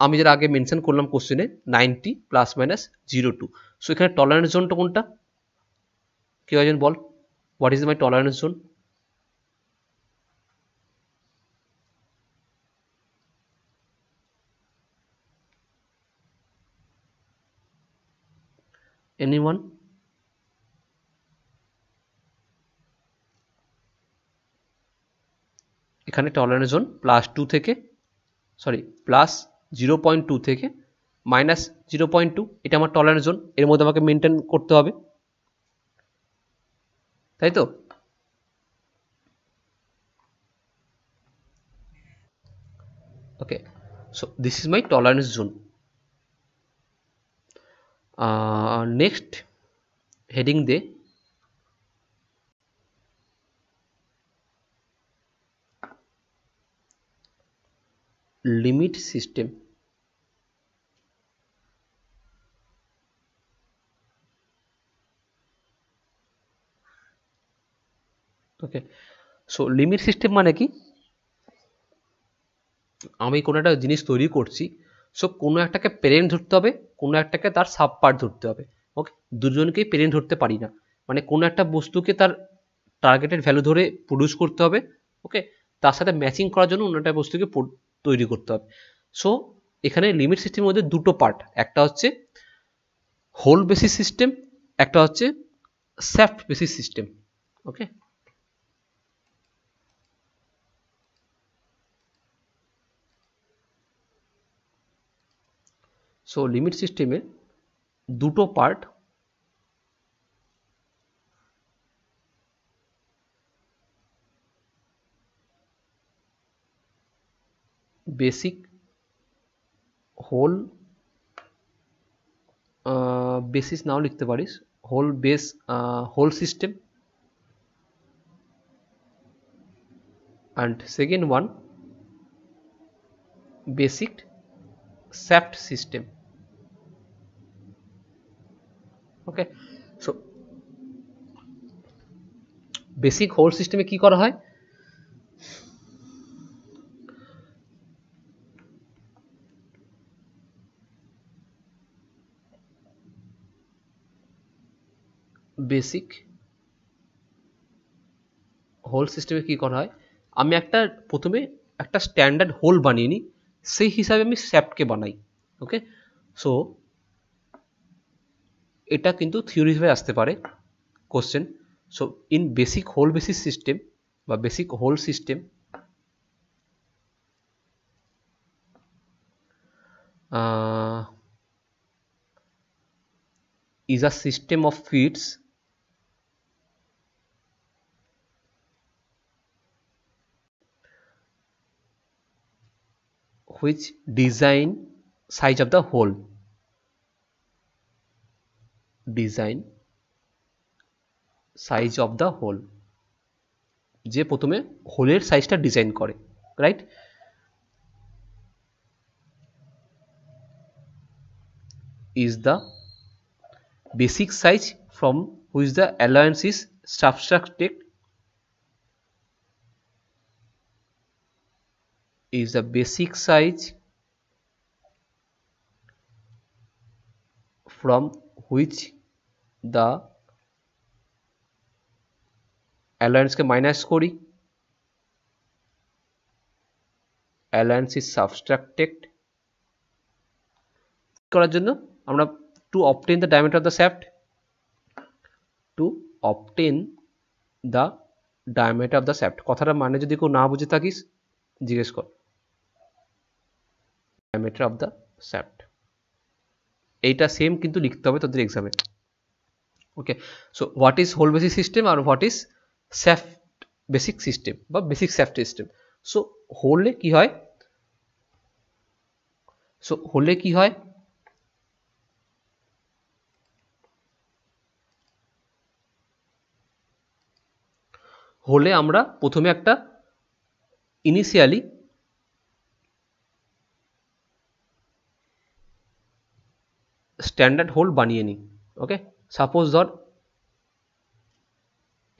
আমি যেটা আগে মেনশন করলাম কোশ্চেনে 90 ±02, সো এখানে টলারেন্স জোনটা কোনটা? কেউ একজন বল, what is my tolerance zone? Anyone? এখানে টলারেন্স জোন +2 থেকে, সরি +0.2 থেকে -0.2, এটা আমার টলারেন্স জোন, এর মধ্যে আমাকে মেনটেন করতে হবে, তাই তো? Okay, so this is my tolerance zone. Next heading the limit system. Okay, so limit system মানে কি? আমি কোনো একটা জিনিস তৈরি করছি, সো কোনো একটাকে প্যারেন্ট ধরতে হবে, কোনো একটাকে তার সাব পার্ট ধরতে হবে, ওকে, দুজনকেই প্যারেন্ট ধরতে পারি না, মানে কোনো একটা বস্তুকে তার টার্গেটেড ভ্যালু ধরে প্রডিউস করতে হবে, ওকে, তার সাথে ম্যাচিং করার জন্য অন্য একটা বস্তুকে তৈরি করতে হবে। সো এখানে লিমিট সিস্টেমের মধ্যে দুটো পার্ট, একটা হচ্ছে হোল বেসিস সিস্টেম, একটা হচ্ছে shaft basis system, okay. So limit সিস্টেমের দুটো পার্ট, বেসিক হোল, বেসিস নাও লিখতে পারিস, hole base, hole system, and second one basic shaft system. Okay, so basic whole system এ কি করা হয়? বেসিক হোল সিস্টেমে কি করা হয়, আমি একটা প্রথমে একটা স্ট্যান্ডার্ড হোল বানিয়ে নিই, সেই হিসাবে আমি শ্যাফটকে বানাই, ওকে। সো এটা কিন্তু থিওরি হিসেবে আসতে পারে question. So in basic hole basis system বা basic hole system, is a system of feeds which design size of the whole, design size of the whole, যে প্রথমে হোলের সাইজটা ডিজাইন করে, right? is the basic size from which the allowance is subtracted, is the basic size from which the allowance K minus করি, allowance is subtracted করার জন্য আমরা to obtain the diameter of the shaft, to obtain the diameter of the shaft, কথাটা মানে যদি কেউ না বুঝে থাকিস জিজ্ঞেস কর। diameter of the shaft এইটা সেম কিন্তু লিখতে হবে তোদের এক্সামে। Okay, so what is hole basic system আর what is shaft basic system বা বেসিক শ্যাফট সিস্টেম। সো হোলে কি হয়, সো হোলে কি হয়, হোলে আমরা প্রথমে একটা ইনিশিয়ালি স্ট্যান্ডার্ড হোল বানিয়ে নিই। ওকে, সাপোজ ধর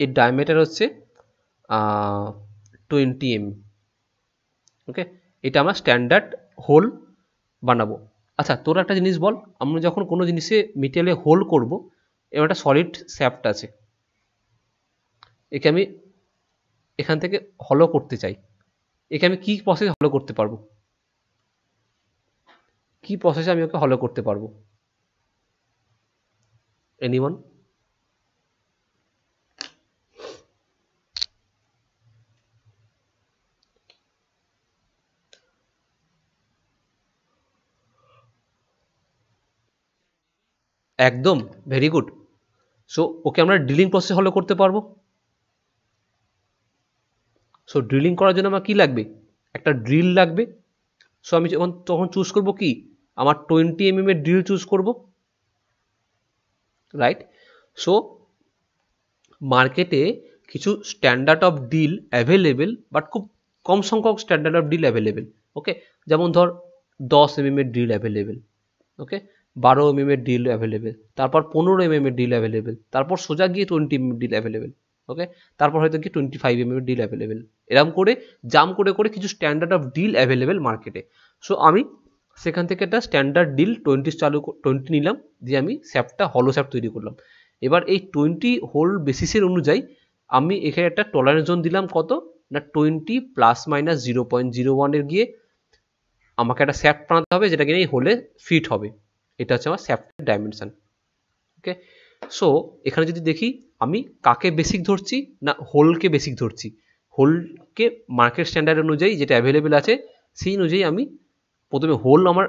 এর ডায়ামিটার হচ্ছে 20 mm। ওকে, এটা আমরা স্ট্যান্ডার্ড হোল বানাবো। আচ্ছা, তোর একটা জিনিস বল, আমরা যখন কোনো জিনিসে মেটেরিয়ালে হোল করব, এবার একটা সলিড শ্যাফট আছে, একে আমি এখান থেকে হলো করতে চাই, একে আমি কি প্রসেস হলো করতে পারবো, কি প্রসেসে আমি ওকে হলো করতে পারবো? এনিওয়ান? একদম, ভেরি গুড। সো ওকে আমরা ড্রিলিং প্রসেস হলো করতে পারবো। সো ড্রিলিং করার জন্য আমার কি লাগবে, একটা ড্রিল লাগবে। সো আমি যখন তখন চুজ করব কি, আমার 20 mm এর ড্রিল চুজ করব, রাইট? সো মার্কেটে কিছু standard of drill available, but খুব কম সংখ্যক standard of drill available. Okay, যেমন ধর 10 mm এর ড্রিল অ্যাভেলেবেল, ওকে, 12 mm এর ড্রিল অ্যাভেলেবেল, তারপর 15 mm এর ড্রিল অ্যাভেলেবেল, তারপর সোজা গিয়ে 20 mm ড্রিল অ্যাভেলেবেল, ওকে, তারপর হয়তো কি 25 mm এর ড্রিল অ্যাভেলেবেল। এরকম করে জাম করে করে কিছু স্ট্যান্ডার্ড অফ ডিল অ্যাভেলেবেল মার্কেটে। সো আমি সেখান থেকে একটা স্ট্যান্ডার্ড ডিল 20 নিলাম, দিয়ে আমি শ্যাফটটা হলো শ্যাফট তৈরি করলাম। এবার এই 20 হোল বেসিসের অনুযায়ী আমি এখানে একটা টলারেন্স জোন দিলাম কত না 20 ± 0.01 এর গিয়ে আমাকে একটা শ্যাফট বানাতে হবে যেটা কিনা এই হোলে ফিট হবে। এটা হচ্ছে আমার শ্যাফটের ডাইমেনশন। ওকে, সো এখানে যদি দেখি আমি কাকে বেসিক ধরছি না হোলকে বেসিক ধরছি। হোলকে মার্কেট স্ট্যান্ডার্ড অনুযায়ী যেটা অ্যাভেলেবেল আছে সেই অনুযায়ী আমি প্রথমে হোল আমার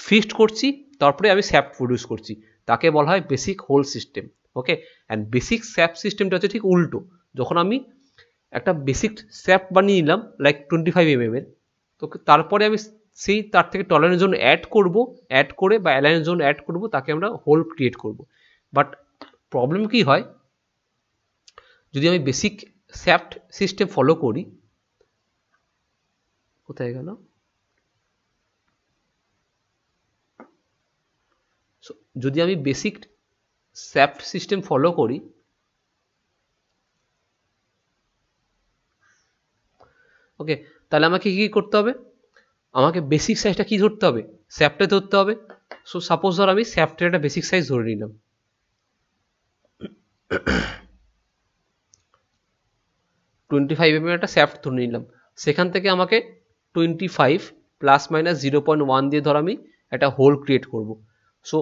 ফিক্সড করছি, তারপরে আমি শ্যাফট প্রডিউস করছি, তাকে বলা হয় basic hole system. Okay, and basic shaft সিস্টেমটা হচ্ছে ঠিক উল্টো। যখন আমি একটা বেসিক শ্যাফট বানিয়ে নিলাম লাইক 25 mm এর, তো তারপরে আমি সেই তার থেকে টলারেন্স জোন অ্যাড করব, অ্যাড করে বা অ্যালায়েন্স জোন অ্যাড করব, তাকে আমরা হোল ক্রিয়েট করব। বাট প্রবলেম কি হয়, যদি আমি বেসিক শ্যাফট সিস্টেম ফলো করি, কোথায় গেল, যদি আমি বেসিক শ্যাফট সিস্টেম ফলো করি, ওকে, তাহলে আমাকে কি করতে হবে, আমাকে বেসিক সাইজটা কি ধরতে হবে, শ্যাফটে ধরতে হবে। সো সাপোজ ধর আমি শ্যাফটের একটা বেসিক সাইজ ধরে নিলাম 25 mm একটা শ্যাফট ধরে নিলাম, সেখান থেকে আমাকে 25 ± 0.1 দিয়ে ধর আমি একটা হোল ক্রিয়েট করব। সো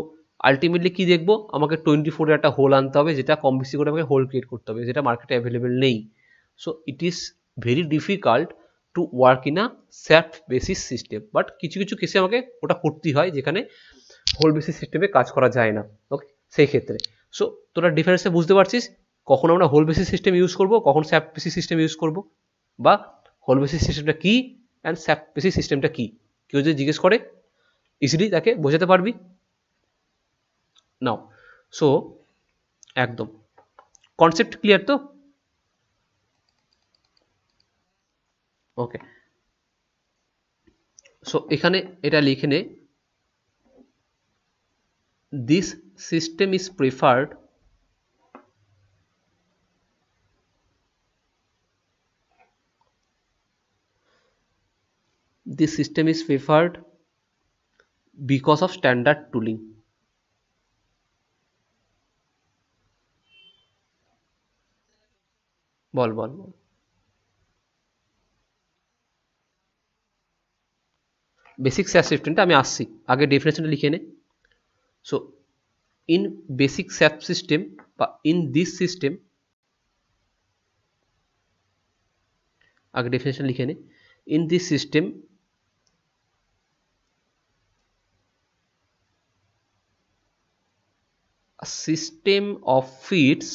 আলটিমেটলি কি দেখবো, আমাকে 24 এর একটা হোল আনতে হবে, যেটা কম বেশি করে আমাকে হোল ক্রিয়েট করতে হবে, যেটা মার্কেটে অ্যাভেলেবেল নেই। So it is very difficult to work in a shaft basis system, but কিছু কিছু কেসে আমাকে ওটা করতেই হয় যেখানে হোল বেসিস সিস্টেমে কাজ করা যায় না। ওকে, সেই ক্ষেত্রে সো তোরা ডিফারেন্সে বুঝতে পারছিস, কখন আমরা হোল বেসিস সিস্টেম ইউজ করব, কখন শ্যাফট বেসিস সিস্টেম ইউজ করব, বা হোল বেসিস সিস্টেমটা কি অ্যান্ড শ্যাফট বেসিস সিস্টেমটা কি। কেউ যদি জিজ্ঞেস করে ইজিলি তাকে বোঝাতে পারবি। নাও সো একদম কনসেপ্ট ক্লিয়ার তো? ওকে, সো এখানে এটা লিখে নে, this system is preferred because of standard tooling. Ball ball ball. Basic sap সিস্টেমটা আমি আসছি, আগে ডেফিনেশনটা লিখে নে। So in basic SAP system বা ইন দিস সিস্টেম, আগে ডেফিনেশন লিখে নে। In this system a system of feeds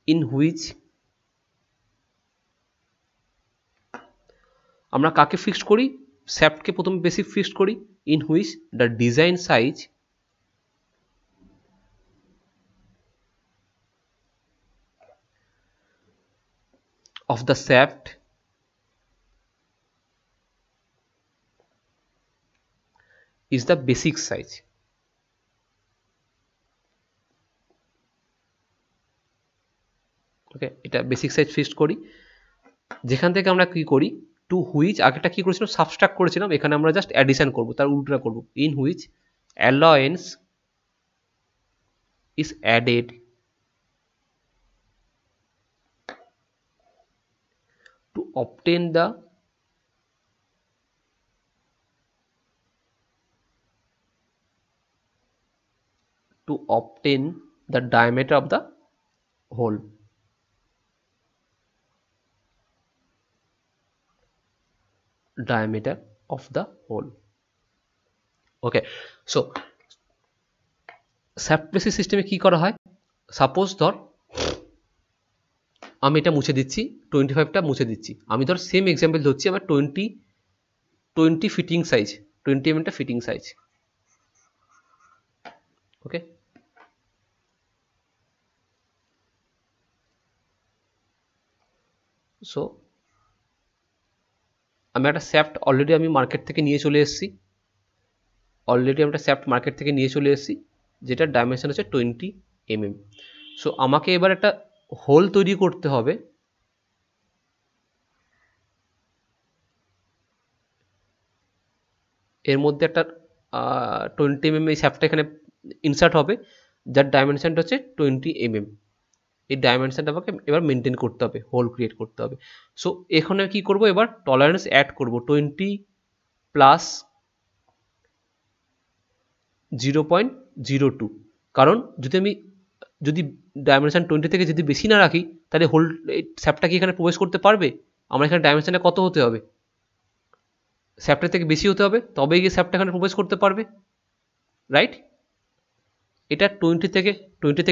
in which আমরা কাকে ফিক্সড করি, স্যাপকে প্রথমে বেসিক ফিক্সড করি, in which the design size of the shaft is the basic size. ওকে, এটা বেসিক সাইজ ফিক্সড করি, যেখান থেকে আমরা কি করি, টু হুইচ, আগেটা কি করেছিলাম সাবস্ট্রাক্ট করেছিলাম, এখানে আমরা জাস্ট অ্যাডিশন করব, তার উল্টোটা করব, in which alliance is added to obtain the diameter of the hole. Diameter of the hole. Okay, so shaft basis সিস্টেমে কি করা হয়, সাপোজ ধর আমি এটা মুছে দিচ্ছি, 25টা মুছে দিচ্ছি, আমি ধর সেম এক্সাম্পল ধরছি, আমার 20 ফিটিং সাইজ, 20 mm টা ফিটিং সাইজ। ওকে, সো আমি একটা শ্যাফট অলরেডি আমি মার্কেট থেকে নিয়ে চলে এসেছি, যেটার ডাইমেনশন হচ্ছে 20 mm। সো আমাকে এবার একটা হোল তৈরি করতে হবে, এর মধ্যে একটা 20 mm এই শ্যাফটটা এখানে ইনসার্ট হবে, যার ডাইমেনশনটা হচ্ছে 20 mm। এই ডাইমেনশনটা আমাকে এবার মেনটেন করতে হবে, হোল ক্রিয়েট করতে হবে। সো এখানে কি করব, এবার টলারেন্স অ্যাড করব 20 প্লাস 0.02, কারণ যদি ডাইমেনশন 20 থেকে যদি বেশি না রাখি, তাহলে হোল শ্যাফটটা কি এখানে প্রবেশ করতে পারবে? আমার এখানে ডাইমেনশনটা কত হতে হবে, শ্যাফটের থেকে বেশি হতে হবে, তবেই গিয়ে শ্যাফটটা এখানে প্রবেশ করতে পারবে, রাইট? এটা 20 থেকে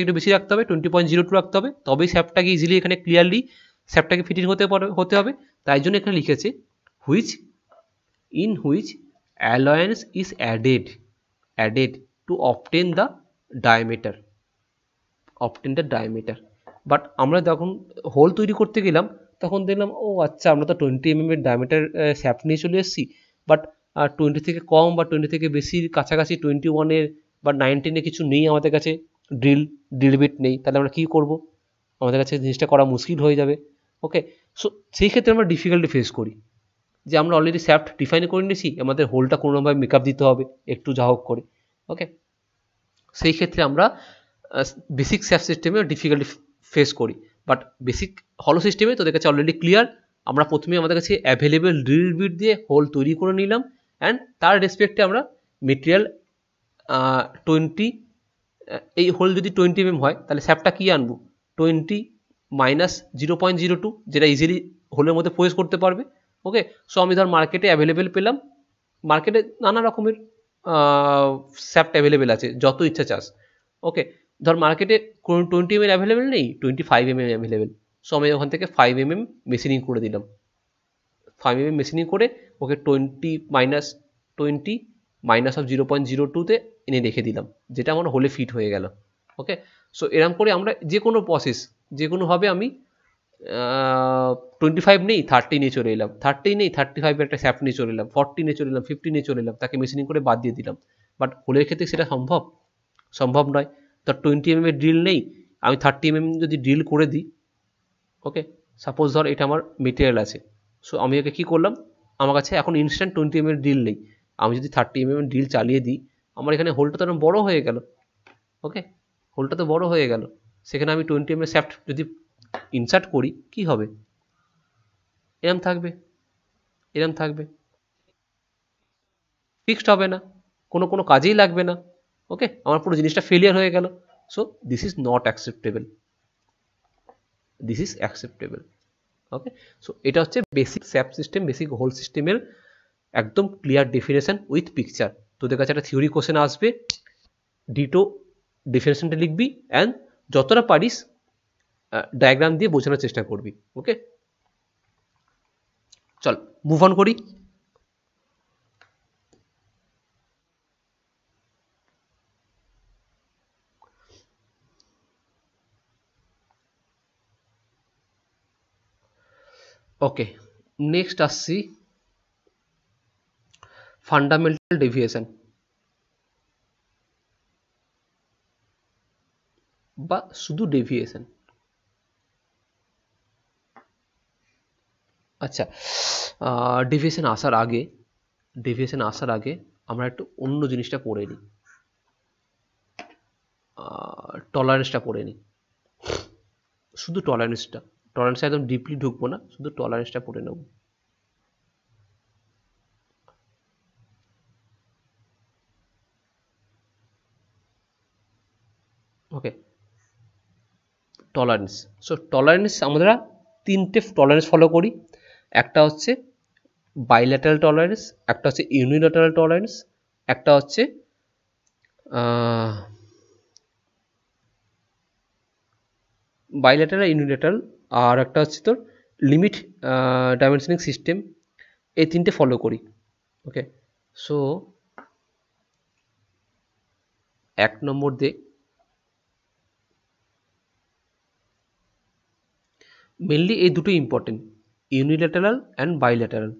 একটু বেশি রাখতে হবে, 20.02 রাখতে হবে, তবেই শ্যাফটটাকে ইজিলি এখানে ক্লিয়ারলি শ্যাফটটাকে ফিটিং হতে হবে। তাই জন্য এখানে লিখেছে in which alliance is added to obtain the diameter, but আমরা যখন হোল তৈরি করতে গেলাম তখন দেখলাম ও আচ্ছা, আমরা তো 20 mm এর ডায়ামিটার শ্যাফট নিয়ে চলে এসেছি, বাট 20 থেকে কম বা 20 থেকে বেশির কাছাকাছি 21 বা 19 কিছু নেই আমাদের কাছে, ড্রিল বিট নেই, তাহলে আমরা কি করব, আমাদের কাছে জিনিসটা করা মুশকিল হয়ে যাবে। ওকে, সো সেই ক্ষেত্রে আমরা ডিফিকাল্টি ফেস করি, যে আমরা অলরেডি শ্যাফট ডিফাইন করে নিয়েছি, আমাদের হোলটা কোনোভাবে মেকআপ দিতে হবে একটু যা হোক করে। ওকে, সেই ক্ষেত্রে আমরা বেসিক শ্যাফট সিস্টেমে ডিফিকাল্টি ফেস করি, বাট বেসিক হলো সিস্টেমে তোদের কাছে অলরেডি ক্লিয়ার, আমরা প্রথমে আমাদের কাছে অ্যাভেলেবেল ড্রিল বিট দিয়ে হোল তৈরি করে নিলাম, অ্যান্ড তার রেসপেক্টে আমরা মেটেরিয়াল 20, এই হোল যদি 20 mm হয় তাহলে শ্যাফটটা কি আনবো, 20 মাইনাস 0.02, যেটা ইজিলি হোলের মধ্যে প্রবেশ করতে পারবে। ওকে, সো আমি ধর মার্কেটে অ্যাভেলেবেল পেলাম, মার্কেটে নানা রকমের শ্যাফট অ্যাভেলেবেল আছে, যত ইচ্ছা চাস। ওকে, ধর মার্কেটে কোনো 20 mm অ্যাভেলেবেল নেই, 25 mm অ্যাভেলেবেল, সো আমি ওখান থেকে 5 mm মেশিনিং করে দিলাম, 5 mm মেশিনিং করে ওকে 20 মাইনাস অফ 0.02-তে এনে রেখে দিলাম, যেটা আমার হোলে ফিট হয়ে গেল। ওকে, সো এরকম করে আমরা যে কোনো প্রসেস যে কোনোভাবে আমি 25 নেই 30 নিয়ে চলে এলাম, 30 নেই 35 একটা স্যাপ নিয়ে চলে এলাম, 40 নিয়ে চলে এলাম, 50 নিয়ে চলে এলাম, তাকে মেশিনিং করে বাদ দিয়ে দিলাম। বাট হোলের ক্ষেত্রে সেটা সম্ভব? সম্ভব নয়। তো 20 mm এর ড্রিল নেই, আমি 30 mm যদি ড্রিল করে দিই, ওকে, সাপোজ ধর এটা আমার মেটেরিয়াল আছে, সো আমি ওকে কী করলাম, আমার কাছে এখন ইনস্ট্যান্ট 20 mm ড্রিল নেই, আমি যদি 30 mm ড্রিল চালিয়ে দিই, আমার এখানে হোলটা তো বড় হয়ে গেল। ওকে, হোলটা তো বড় হয়ে গেল, সেখানে আমি 20 mm শ্যাফট যদি ইনসার্ট করি কি হবে, এরম থাকবে, এরম থাকবে, ফিক্সড হবে না, কোনো কোনো কাজেই লাগবে না। ওকে, আমার পুরো জিনিসটা ফেলিয়ার হয়ে গেল। So this is not acceptable, this is acceptable. Okay, so এটা হচ্ছে basic SAP system, basic whole সিস্টেমের একদম ক্লিয়ার ডেফিনেশন উইথ পিকচার। তোদের কাছে একটা থিওরি কোশ্চেন আসবে, ডিটো ডেফিনেশনটা লিখবি অ্যান্ড যতটা পারিস ডায়াগ্রাম দিয়ে বোঝানোর চেষ্টা করবি। ওকে, চল মুভ অন করি। ওকে, নেক্সট আসছি ফান্ডামেন্টাল ডেভিয়েশন বা শুধু ডেভিয়েশন। আচ্ছা, ডেভিয়েশন আসার আগে আমরা একটু অন্য জিনিসটা পড়ে নিই, টলারেন্সটা পড়ে নিই, শুধু টলারেন্সটা, টলারেন্সটা একদম ডিপলি ঢুকবো না, শুধু টলারেন্সটা পড়ে নেব। ওকে, টলারেন্স। সো টলারেন্স আমরা তিনটে টলারেন্স ফলো করি, একটা হচ্ছে বাইল্যাটারাল টলারেন্স, একটা হচ্ছে ইউনিল্যাটারাল টলারেন্স, একটা হচ্ছে বাইল্যাটারাল, ইউনিল্যাটারাল, আর একটা হচ্ছে তোর লিমিট ডাইমেনশনিং সিস্টেম। এই তিনটে ফলো করি। ওকে, সো 1 নম্বর দে, মেনলি এই দুটো important, unilateral and bilateral.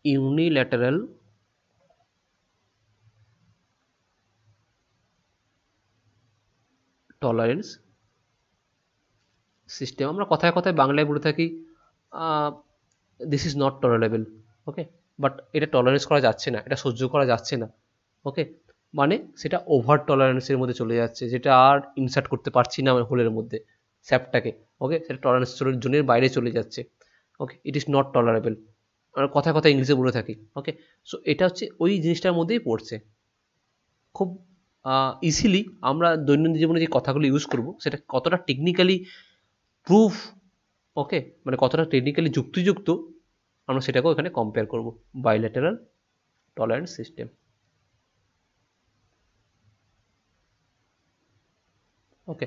Unilateral tolerance system, আমরা কথায় কথায় বাংলায় বলে থাকি this is not tolerable. Okay, but এটা টলারেন্স করা যাচ্ছে না, এটা সহ্য করা যাচ্ছে না। ওকে, মানে সেটা ওভার টলারেন্সের মধ্যে চলে যাচ্ছে, যেটা আর ইনসার্ট করতে পারছি না আমার হোলের মধ্যে স্যাপটাকে। ওকে, সেটা টলারেন্স জোনের বাইরে চলে যাচ্ছে। ওকে, ইট ইজ নট টলারেবল, আমরা কথায় কথায় ইংলিশে বলে থাকি। ওকে, সো এটা হচ্ছে ওই জিনিসটার মধ্যেই পড়ছে। খুব ইজিলি আমরা দৈনন্দিন জীবনে যে কথাগুলো ইউজ করব সেটা কতটা টেকনিক্যালি প্রুফ, ওকে, মানে কতটা টেকনিক্যালি যুক্তিযুক্ত, আমরা সেটাকেও এখানে কম্পেয়ার করব। Bilateral tolerance system. ওকে,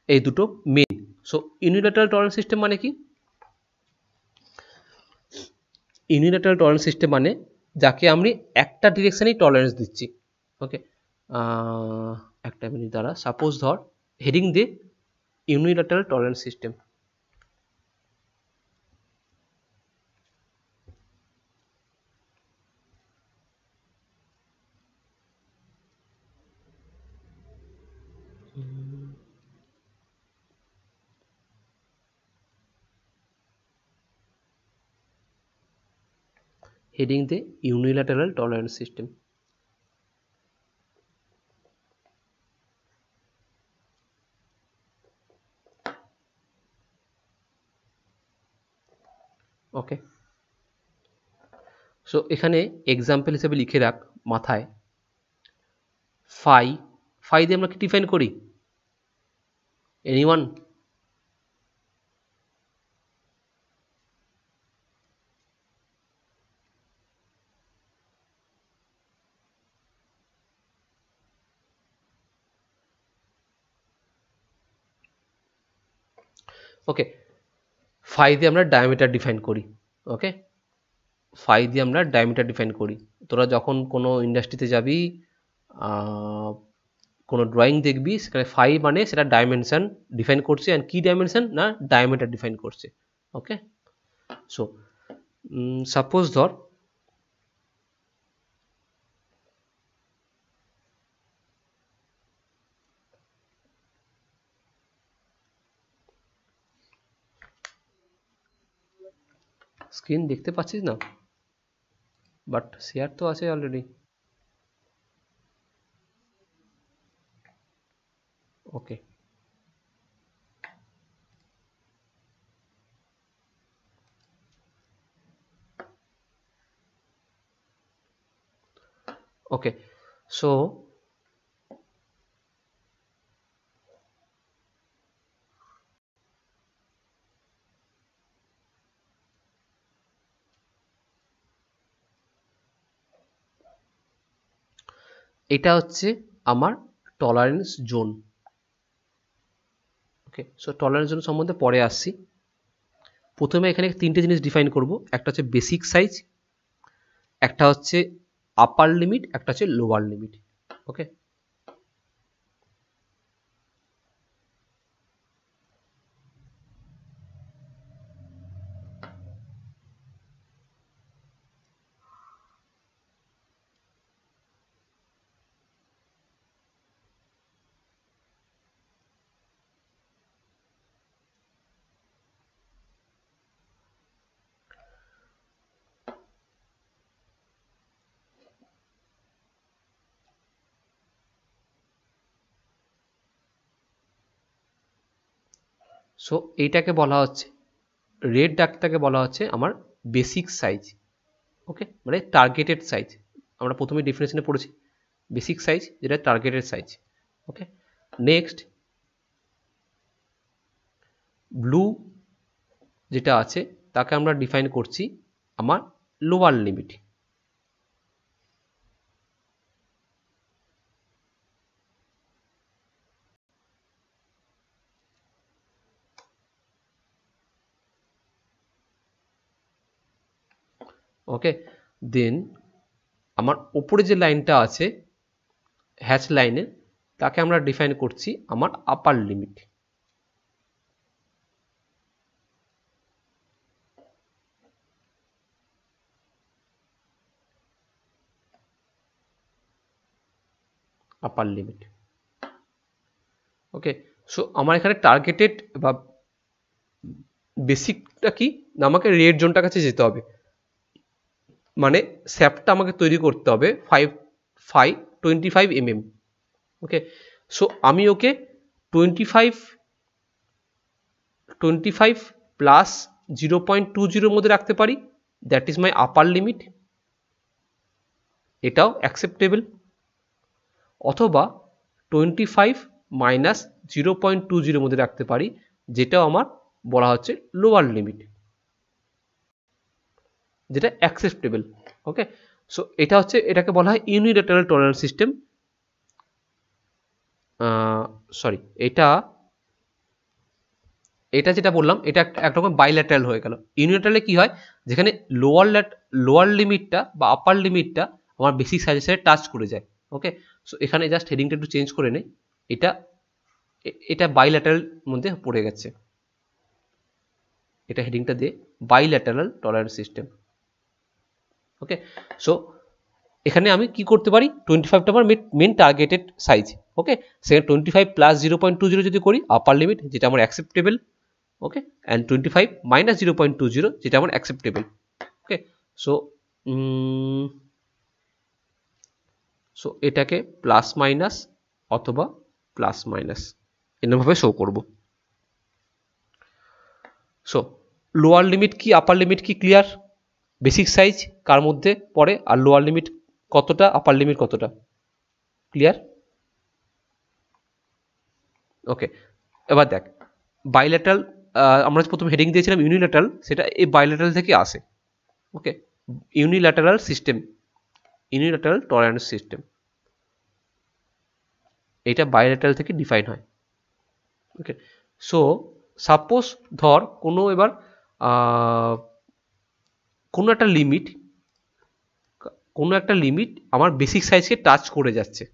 এই দুটো main. So unilateral tolerance system মানে কি? ইউনিল্যাটারাল টলারেন্স সিস্টেম মানে যাকে আমি একটা ডিরেকশনেই টলারেন্স দিচ্ছি। ওকে, একটা মিনিট দ্বারা, সাপোজ ধর হেডিং দে ইউনিল্যাটারাল টলারেন্স সিস্টেম। হেডিং দে unilateral tolerance system. Okay, so এখানে এক্সাম্পল হিসেবে লিখে রাখ মাথায়, ফাই, ফাই দিয়ে আমরা কি ডিফাইন করি? এনিওয়ান? ওকে, ফাই দিয়ে আমরা ডায়ামিটার ডিফাইন করি। ওকে, ফাই দিয়ে আমরা ডায়ামিটার ডিফাইন করি। তোরা যখন কোনো ইন্ডাস্ট্রিতে যাবি, কোনো ড্রয়িং দেখবি সেখানে ফাই মানে সেটা ডাইমেনশন ডিফাইন করছে, অ্যান্ড কি ডাইমেনশন না ডায়ামিটার ডিফাইন করছে। ওকে, সো সাপোজ ধর স্ক্রিন দেখতে পাচ্ছিস না, বাট শেয়ার তো আছে অলরেডি। ওকে, ওকে, সো এটা হচ্ছে আমার টলারেন্স জোন। ওকে, সো টলারেন্স জোন সম্বন্ধে পরে আসছি। প্রথমে এখানে তিনটে জিনিস ডিফাইন করব, একটা হচ্ছে বেসিক সাইজ, একটা হচ্ছে আপার লিমিট, একটা হচ্ছে লোয়ার লিমিট। ওকে, সো এইটাকে বলা হচ্ছে, রেড ডাকটাকে বলা হচ্ছে আমার বেসিক সাইজ। ওকে, মানে টার্গেটেড সাইজ। আমরা প্রথমে ডেফিনেশনে পড়েছি বেসিক সাইজ, যেটা টার্গেটেড সাইজ। ওকে, নেক্সট ব্লু যেটা আছে তাকে আমরা ডিফাইন করছি আমার লোয়ার লিমিট। ওকে, দেন আমার ওপরে যে লাইনটা আছে হ্যাচ লাইনের, তাকে আমরা ডিফাইন করছি আমার upper limit. Upper limit. Okay, so আমার এখানে টার্গেটেড বা বেসিকটা কি না, আমাকে রেড জোনটার কাছে যেতে হবে, মানে স্যাপটা আমাকে তৈরি করতে হবে 25 mm। ওকে, সো আমি ওকে 25 প্লাস 0.20 মধ্যে রাখতে পারি, that is my upper limit, এটাও অ্যাকসেপ্টেবল। অথবা 25 মাইনাস 0.20 মধ্যে রাখতে পারি, যেটাও আমার বলা হচ্ছে লোয়ার লিমিট, যেটা অ্যাকসেপ্টেবল। ওকে, সো এটা হচ্ছে, এটাকে বলা হয় ইউনিল্যাটারাল টলারেন্স সিস্টেম। সরি, এটা যেটা বললাম এটা একরকম বাইল্যাটারাল হয়ে গেল। ইউনিল্যাটারালে কি হয়, যেখানে লোয়ার লিমিটটা বা আপার লিমিটটা আমার বেসিক সাইজের সাথে টাচ করে যায়। ওকে, সো এখানে জাস্ট হেডিংটা একটু চেঞ্জ করে নেই, এটা বাইল্যাটারাল মধ্যে পড়ে গেছে, এটা হেডিংটা দিয়ে bilateral tolerance system. Okay, so এখানে আমি কি করতে পারি, 25টা আমার মেন টার্গেটেড সাইজ। ওকে, সেখানে 25 প্লাস 0.20 যদি করি আপার লিমিট, যেটা আমার অ্যাকসেপ্টেবল। ওকে, অ্যান্ড 25 মাইনাস 0.20 যেটা আমার অ্যাকসেপ্টেবল। ওকে, সো এটাকে প্লাস মাইনাস অথবা প্লাস মাইনাস এরকমভাবে শো করব। সো লোয়ার লিমিট কি আপার লিমিট কি ক্লিয়ার, বেসিক সাইজ কার মধ্যে পড়ে আর লোয়ার লিমিট কতটা, আপার লিমিট কতটা, ক্লিয়ার? ওকে, এবার দেখ বাইল্যাটারাল, আমরা প্রথমে হেডিং দিয়েছিলাম ইউনিল্যাটারাল, সেটা এই বাইল্যাটারাল থেকে আসে। Okay, unilateral system, unilateral tolerance system, এটা বাইল্যাটারাল থেকে ডিফাইন হয়। ওকে, সো সাপোজ ধর কোনো এবার কোনো একটা লিমিট আমার বেসিক সাইজকে টাচ করে যাচ্ছে।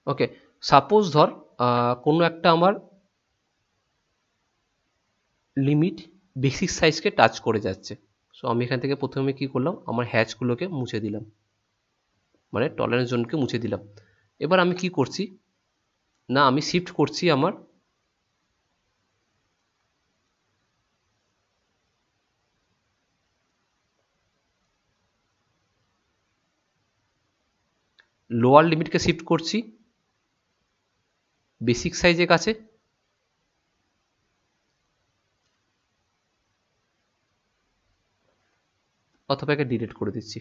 ওকে, সাপোজ ধর কোনো একটা আমার লিমিট বেসিক সাইজকে টাচ করে যাচ্ছে। সো আমি এখান থেকে প্রথমে কি করলাম, আমার হ্যাচগুলোকে মুছে দিলাম, মানে টলারেন্স জোনকে মুছে দিলাম। এবার আমি কি করছি না, আমি শিফট করছি আমার লোয়ার লিমিটকে শিফট করছি বেসিক সাইজের কাছে, অথবা একে ডিলিট করে দিচ্ছি।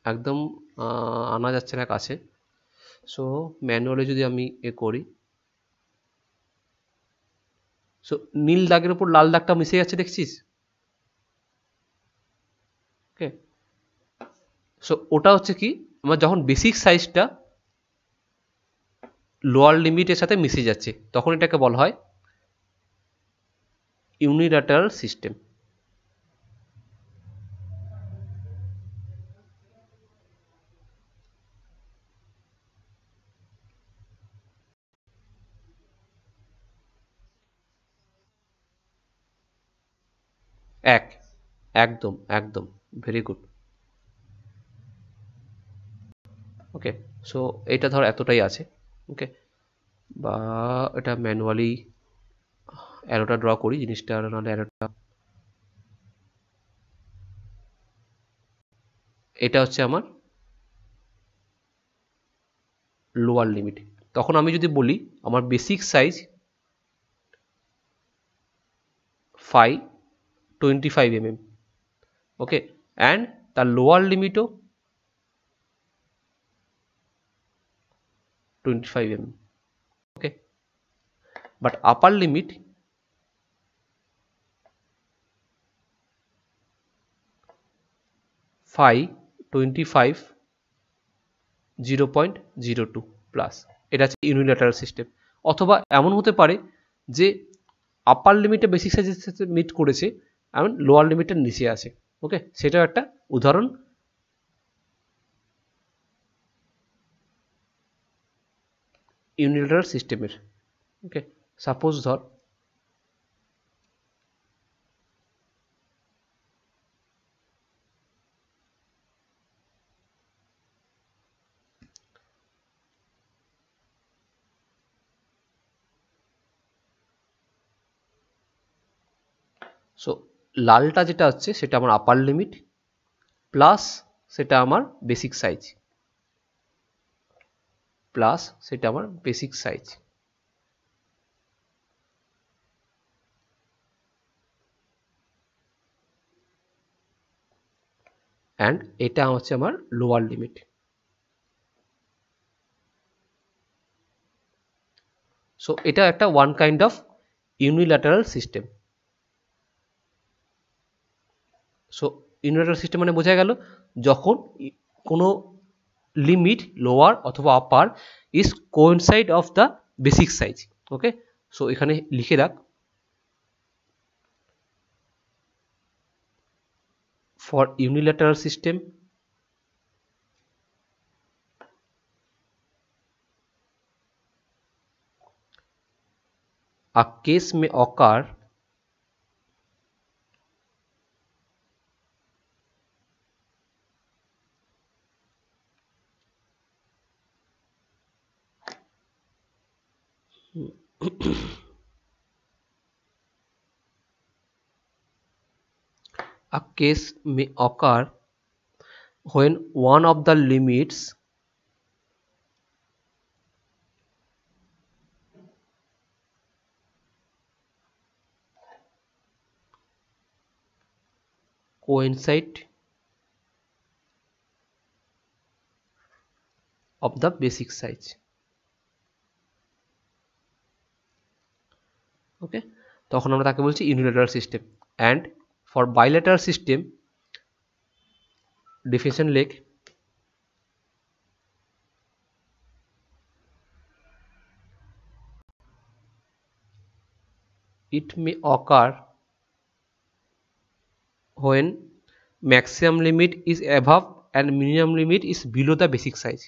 একদম আনা যাচ্ছে না কাছে। সো ম্যানুয়ালি যদি আমি এ করি, সো নীল দাগের উপর লাল দাগটা মিশে যাচ্ছে, দেখছিস? ওকে, সো ওটা হচ্ছে কি, আমার যখন বেসিক সাইজটা লোয়ার লিমিটের সাথে মিশে যাচ্ছে তখন এটাকে বলা হয় ইউনিল্যাটারাল সিস্টেম। এক, একদম একদম, ভেরি গুড। ওকে, সো এটা ধর এতটাই আছে। ওকে, বা এটা ম্যানুয়ালি অ্যারোটা ড্র করি জিনিসটা, নাহলে অ্যারোটা, এটা হচ্ছে আমার লোয়ার লিমিট। তখন আমি যদি বলি আমার basic size 25 mm, okay, and তার লোয়ার লিমিটও 25 mm, okay, but upper limit 25 0.02 plus. এটা হচ্ছে ইউনিল্যাটারাল সিস্টেম। অথবা এমন হতে পারে যে আপার লিমিটটা বেসিক সাইজের সাথে মিট করেছে, এমন লোয়ার লিমিটের নিচে আছে। ওকে, সেটাও একটা উদাহরণ। ইউনিল্যাটারাল সিস্টেমের। ওকে, সাপোজ ধর সো লালটা যেটা হচ্ছে সেটা আমার আপার লিমিট, প্লাস সেটা আমার বেসিক সাইজ, প্লাস সেটা আমার বেসিক সাইজ, অ্যান্ড এটা হচ্ছে আমার লোয়ার লিমিট। সো এটা একটা one kind of unilateral system. So unilateral system মানে বোঝা গেল যখন কোনো লিমিট লোয়ার অথবা upper is coincide of the basic size. Okay, so এখানে লিখে রাখ, for unilateral system a case may occur a case may occur when one of the limits coincide of the basic size. ওকে, তখন আমরা তাকে বলছি unilateral system. And for bilateral system definition লেখ, it may occur when maximum limit is above and minimum limit is below the basic size.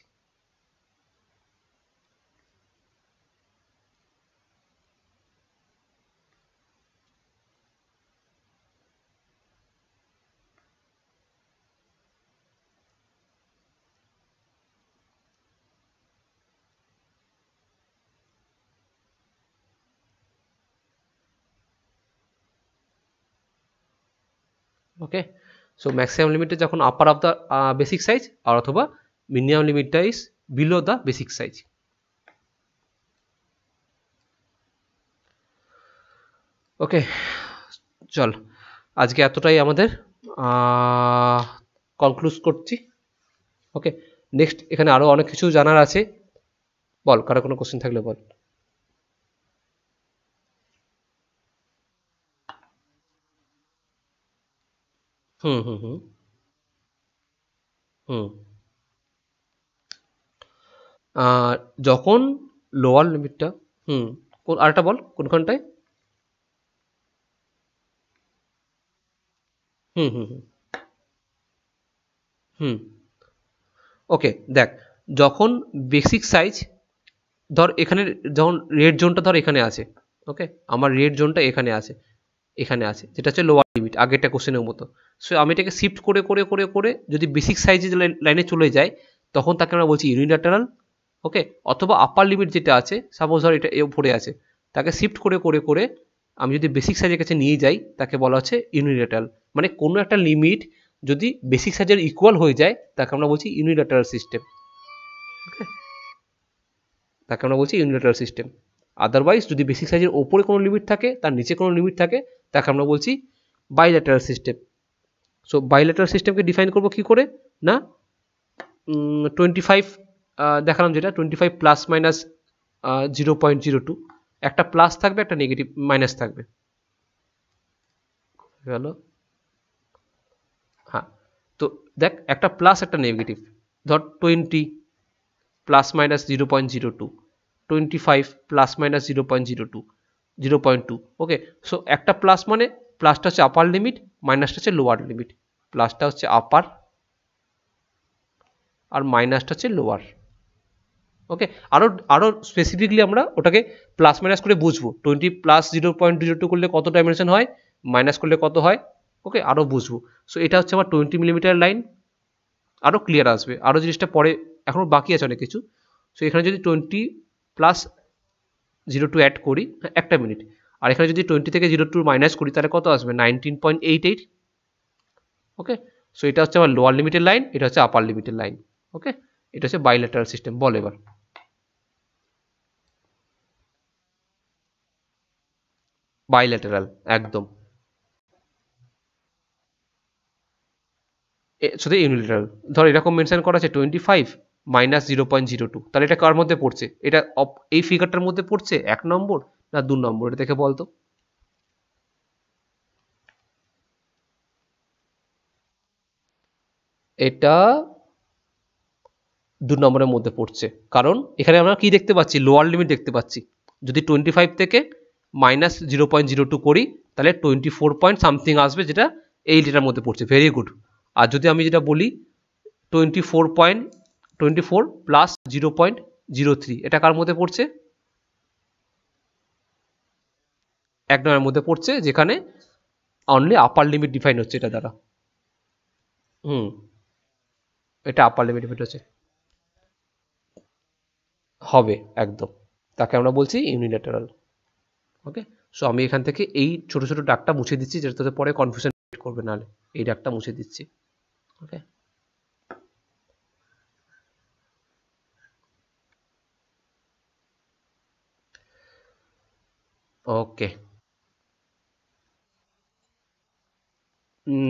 Okay, so maximum লিমিটটা যখন upper of the basic size আর অথবা minimum লিমিটটা is below the basic size. Okay চল, আজকে এতটাই আমাদের conclude করছি। ওকে, নেক্সট এখানে আরো অনেক কিছু জানার আছে, বল কারো কোনো কোশ্চেন থাকলে বল। হুম হুম হুম হুম যখন লোয়ার লিমিটটা, হুম আরেকটা বল কোনখানটায়। হুম হুম হুম হুম ওকে দেখ, যখন বেসিক সাইজ ধর এখানে, যখন রেড জোনটা ধর এখানে আছে, ওকে আমার রেড জোনটা এখানে আছে, এখানে আছে যেটা হচ্ছে লোয়ার লিমিট আগেরটা কোশ্চেনের মতো। সো আমি এটাকে শিফট করে করে করে করে যদি বেসিক সাইজের লাইনে চলে যায় তখন তাকে আমরা বলছি ইউনিল্যাটারাল। ওকে, অথবা আপার লিমিট যেটা আছে, সাপোজ ধর এটা উপরে আছে, তাকে শিফট করে করে করে আমি যদি বেসিক সাইজের কাছে নিয়ে যাই তাকে বলা হচ্ছে ইউনিল্যাটারাল। মানে কোনো একটা লিমিট যদি বেসিক সাইজের ইকুয়াল হয়ে যায় তাকে আমরা বলছি ইউনিল্যাটারাল সিস্টেম। ওকে, তাকে আমরা বলছি ইউনিল্যাটারাল সিস্টেম। আদারওয়াইজ যদি বেসিক সাইজের ওপরে কোনো লিমিট থাকে, তার নিচে কোনো লিমিট থাকে, তাকে আমরা বলছি বাইল্যাটারাল সিস্টেম। সো বাইল্যাটারাল সিস্টেমকে ডিফাইন করবো কি করে না, 25 দেখালাম যেটা 25 প্লাস মাইনাস 0.02, একটা প্লাস থাকবে একটা নেগেটিভ মাইনাস থাকবে, গেল। হ্যাঁ, তো দেখ একটা প্লাস একটা নেগেটিভ, ধর 20 প্লাস মাইনাস 0.02, 25 প্লাস মাইনাস 0.02, 0.2। ওকে, সো একটা প্লাস মানে প্লাসটা হচ্ছে আপার লিমিট, মাইনাসটা হচ্ছে লোয়ার লিমিট। প্লাসটা হচ্ছে আপার আর মাইনাসটা হচ্ছে লোয়ার। ওকে, আরো আরো স্পেসিফিকলি আমরা ওটাকে প্লাস মাইনাস করে বুঝবো, 20 প্লাস 0.02 করলে কত ডাইমেনশন হয়, মাইনাস করলে কত হয়। ওকে, আরো বুঝবো। সো এটা হচ্ছে আমার 20 মিলিমিটার লাইন, আরো ক্লিয়ার আসবে, আরো জিনিসটা পরে, এখনো বাকি আছে অনেক কিছু। সো এখানে যদি 20 প্লাস 02 অ্যাড করি, একটা মিনিট, আর এখানে যদি 20 থেকে 02 মাইনাস করি তাহলে কত আসবে, 19.88। ওকে, সো এটা হচ্ছে আমার লোয়ার লিমিটের লাইন, এটা হচ্ছে আপার লিমিটের লাইন। ওকে, এটা হচ্ছে বাইল্যাটারাল সিস্টেম। বল এবার। বাইল্যাটারাল একদম, শুধু ইউনিল্যাটারাল। ধর এরকম মেনশন করা আছে 25 মাইনাস 0.02, তাহলে এটা কার মধ্যে পড়ছে, এটা এই ফিগারটার মধ্যে পড়ছে 1 নম্বর না 2 নম্বর, এটা দেখে বলতো। এটা 2 নম্বরের মধ্যে পড়ছে, কারণ এখানে আমরা কি দেখতে পাচ্ছি, লোয়ার লিমিট দেখতে পাচ্ছি। যদি 25 থেকে মাইনাস 0.02 করি তাহলে 24 পয়েন্ট সামথিং আসবে, যেটা এই এটার মধ্যে পড়ছে। Very good. আর যদি আমি যেটা বলি 24 প্লাস 0.03, এটা কার মধ্যে পড়ছে, 1 নম্বরের মধ্যে পড়ছে, যেখানে অনলি আপার লিমিট ডিফাইন হচ্ছে এটা দ্বারা। হুম, এটা আপার লিমিট ডিফাইন হচ্ছে, হবে একদম, তাকে আমরা বলছি ইউনিল্যাটারাল। ওকে, সো আমি এখান থেকে এই ছোট ছোট দাগটা মুছে দিচ্ছি, যেটা তোদের পরে কনফিউশন করবে, নাহলে এই দাগটা মুছে দিচ্ছি। ওকে, ওকে।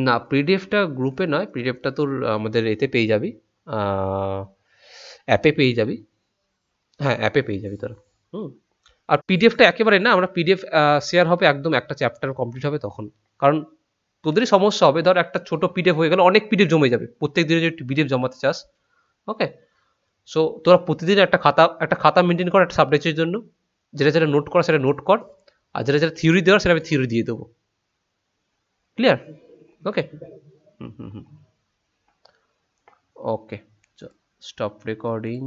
না, পিডিএফটা গ্রুপে নয়, পিডিএফটা তোর আমাদের এতে পেয়ে যাবি, অ্যাপে পেয়ে যাবি। হ্যাঁ, অ্যাপে পেয়ে যাবি তোরা। হুম, আর পিডিএফটা একেবারে না, আমরা পিডিএফ শেয়ার হবে একদম একটা চ্যাপ্টার কমপ্লিট হবে তখন, কারণ তোদেরই সমস্যা হবে, ধর একটা ছোট পিডিএফ হয়ে গেল, অনেক পিডিএফ জমে যাবে, প্রত্যেক দিনে যদি পিডিএফ জমাতে চাস। ওকে, সো তোরা প্রতিদিন একটা খাতা মেনটেন কর একটা সাবজেক্টের জন্য, যেটা যেটা নোট করা সেটা নোট কর, আর যেটা যেটা থিওরি দেওয়ার সেটা আমি থিওরি দিয়ে দেবো। ক্লিয়ার? ওকে, ওকে, স্টপ রেকর্ডিং।